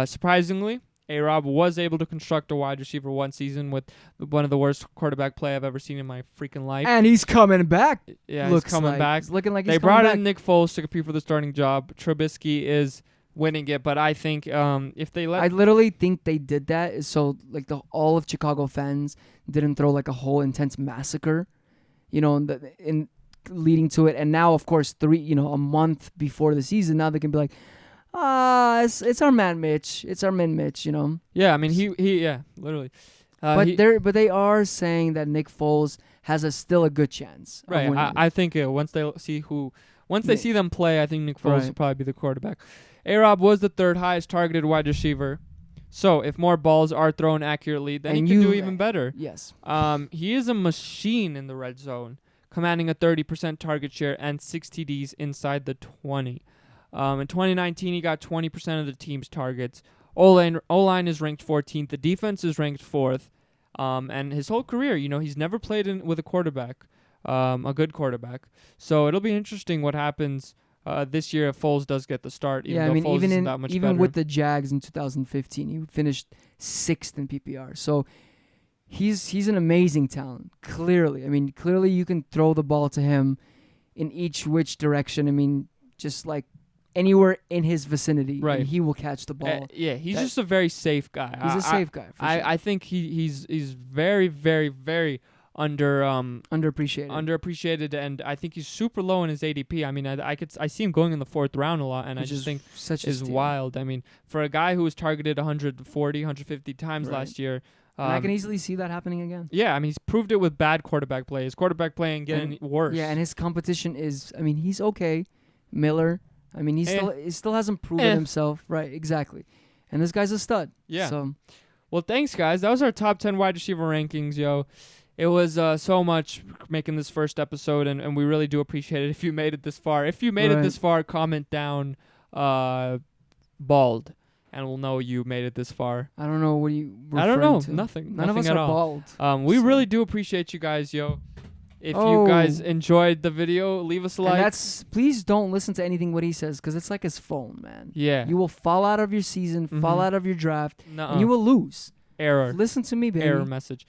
Surprisingly, A-Rob was able to construct a wide receiver 1 season with one of the worst quarterback play I've ever seen in my freaking life. And he's coming back. Yeah, he's coming back. He's looking like they he's coming back. brought in Nick Foles to compete for the starting job. Trubisky is winning it, but I think if they let... I literally think they did that so like all of Chicago fans didn't throw like a whole intense massacre, in leading to it. And now, of course, a month before the season, now they can be like, it's our man Mitch. It's our man Mitch, Yeah, I mean he literally. But they are saying that Nick Foles has still a good chance. Right. I think once they see them play, I think Nick Foles will probably be the quarterback. A-Rob was the 3rd highest targeted wide receiver. So if more balls are thrown accurately, then he can do even better. Yes. He is a machine in the red zone, commanding a 30% target share and 6 TDs inside the 20. In 2019, he got 20% of the team's targets. O-line is ranked 14th. The defense is ranked 4th. And his whole career, he's never played with a quarterback, a good quarterback. So it'll be interesting what happens this year if Foles does get the start. Even with the Jags in 2015, he finished 6th in PPR. So he's an amazing talent. Clearly you can throw the ball to him in which direction. Just like anywhere in his vicinity, right? And he will catch the ball. He's just a very safe guy. He's a safe guy. For sure. I think he's very, very, very underappreciated, and I think he's super low in his ADP. I see him going in the 4th round a lot, and I just think is wild. For a guy who was targeted 140, 150 times last year. And I can easily see that happening again. Yeah, he's proved it with bad quarterback play. His quarterback play ain't getting worse. Yeah, and his competition is, he's okay. Miller. He still hasn't proven himself. Right, exactly. And this guy's a stud. Yeah. So, well, thanks, guys. That was our top 10 wide receiver rankings, yo. It was so much making this first episode, and we really do appreciate it if you made it this far. If you made it this far, comment down bald, and we'll know you made it this far. I don't know what you I don't know. to. Nothing. None Nothing of us at are all. bald. We really do appreciate you guys, yo. If you guys enjoyed the video, leave us a like. Please don't listen to anything what he says, because it's like his phone, man. Yeah. You will fall out of your season, fall out of your draft, Nuh-uh. and you will lose. Error. Listen to me, baby. Error message.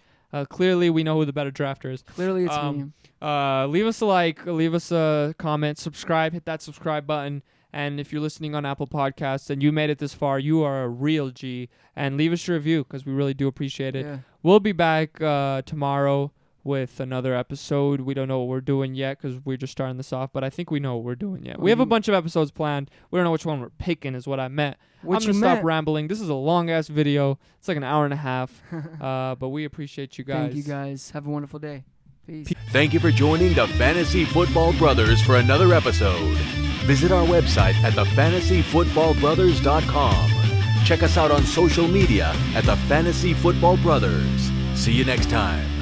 Clearly, we know who the better drafter is. Clearly, it's me. Leave us a like, leave us a comment, subscribe, hit that subscribe button. And if you're listening on Apple Podcasts and you made it this far, you are a real G. And leave us a review, because we really do appreciate it. Yeah. We'll be back tomorrow with another episode. We don't know what we're doing yet, because we're just starting this off, but I think we know what we're doing yet. We have a bunch of episodes planned. We don't know which one we're picking is what I meant. I'm going to stop rambling. This is a long-ass video. It's like an hour and a half, but we appreciate you guys. Thank you, guys. Have a wonderful day. Peace. Thank you for joining the Fantasy Football Brothers for another episode. Visit our website at thefantasyfootballbrothers.com. Check us out on social media at the Fantasy Football Brothers. See you next time.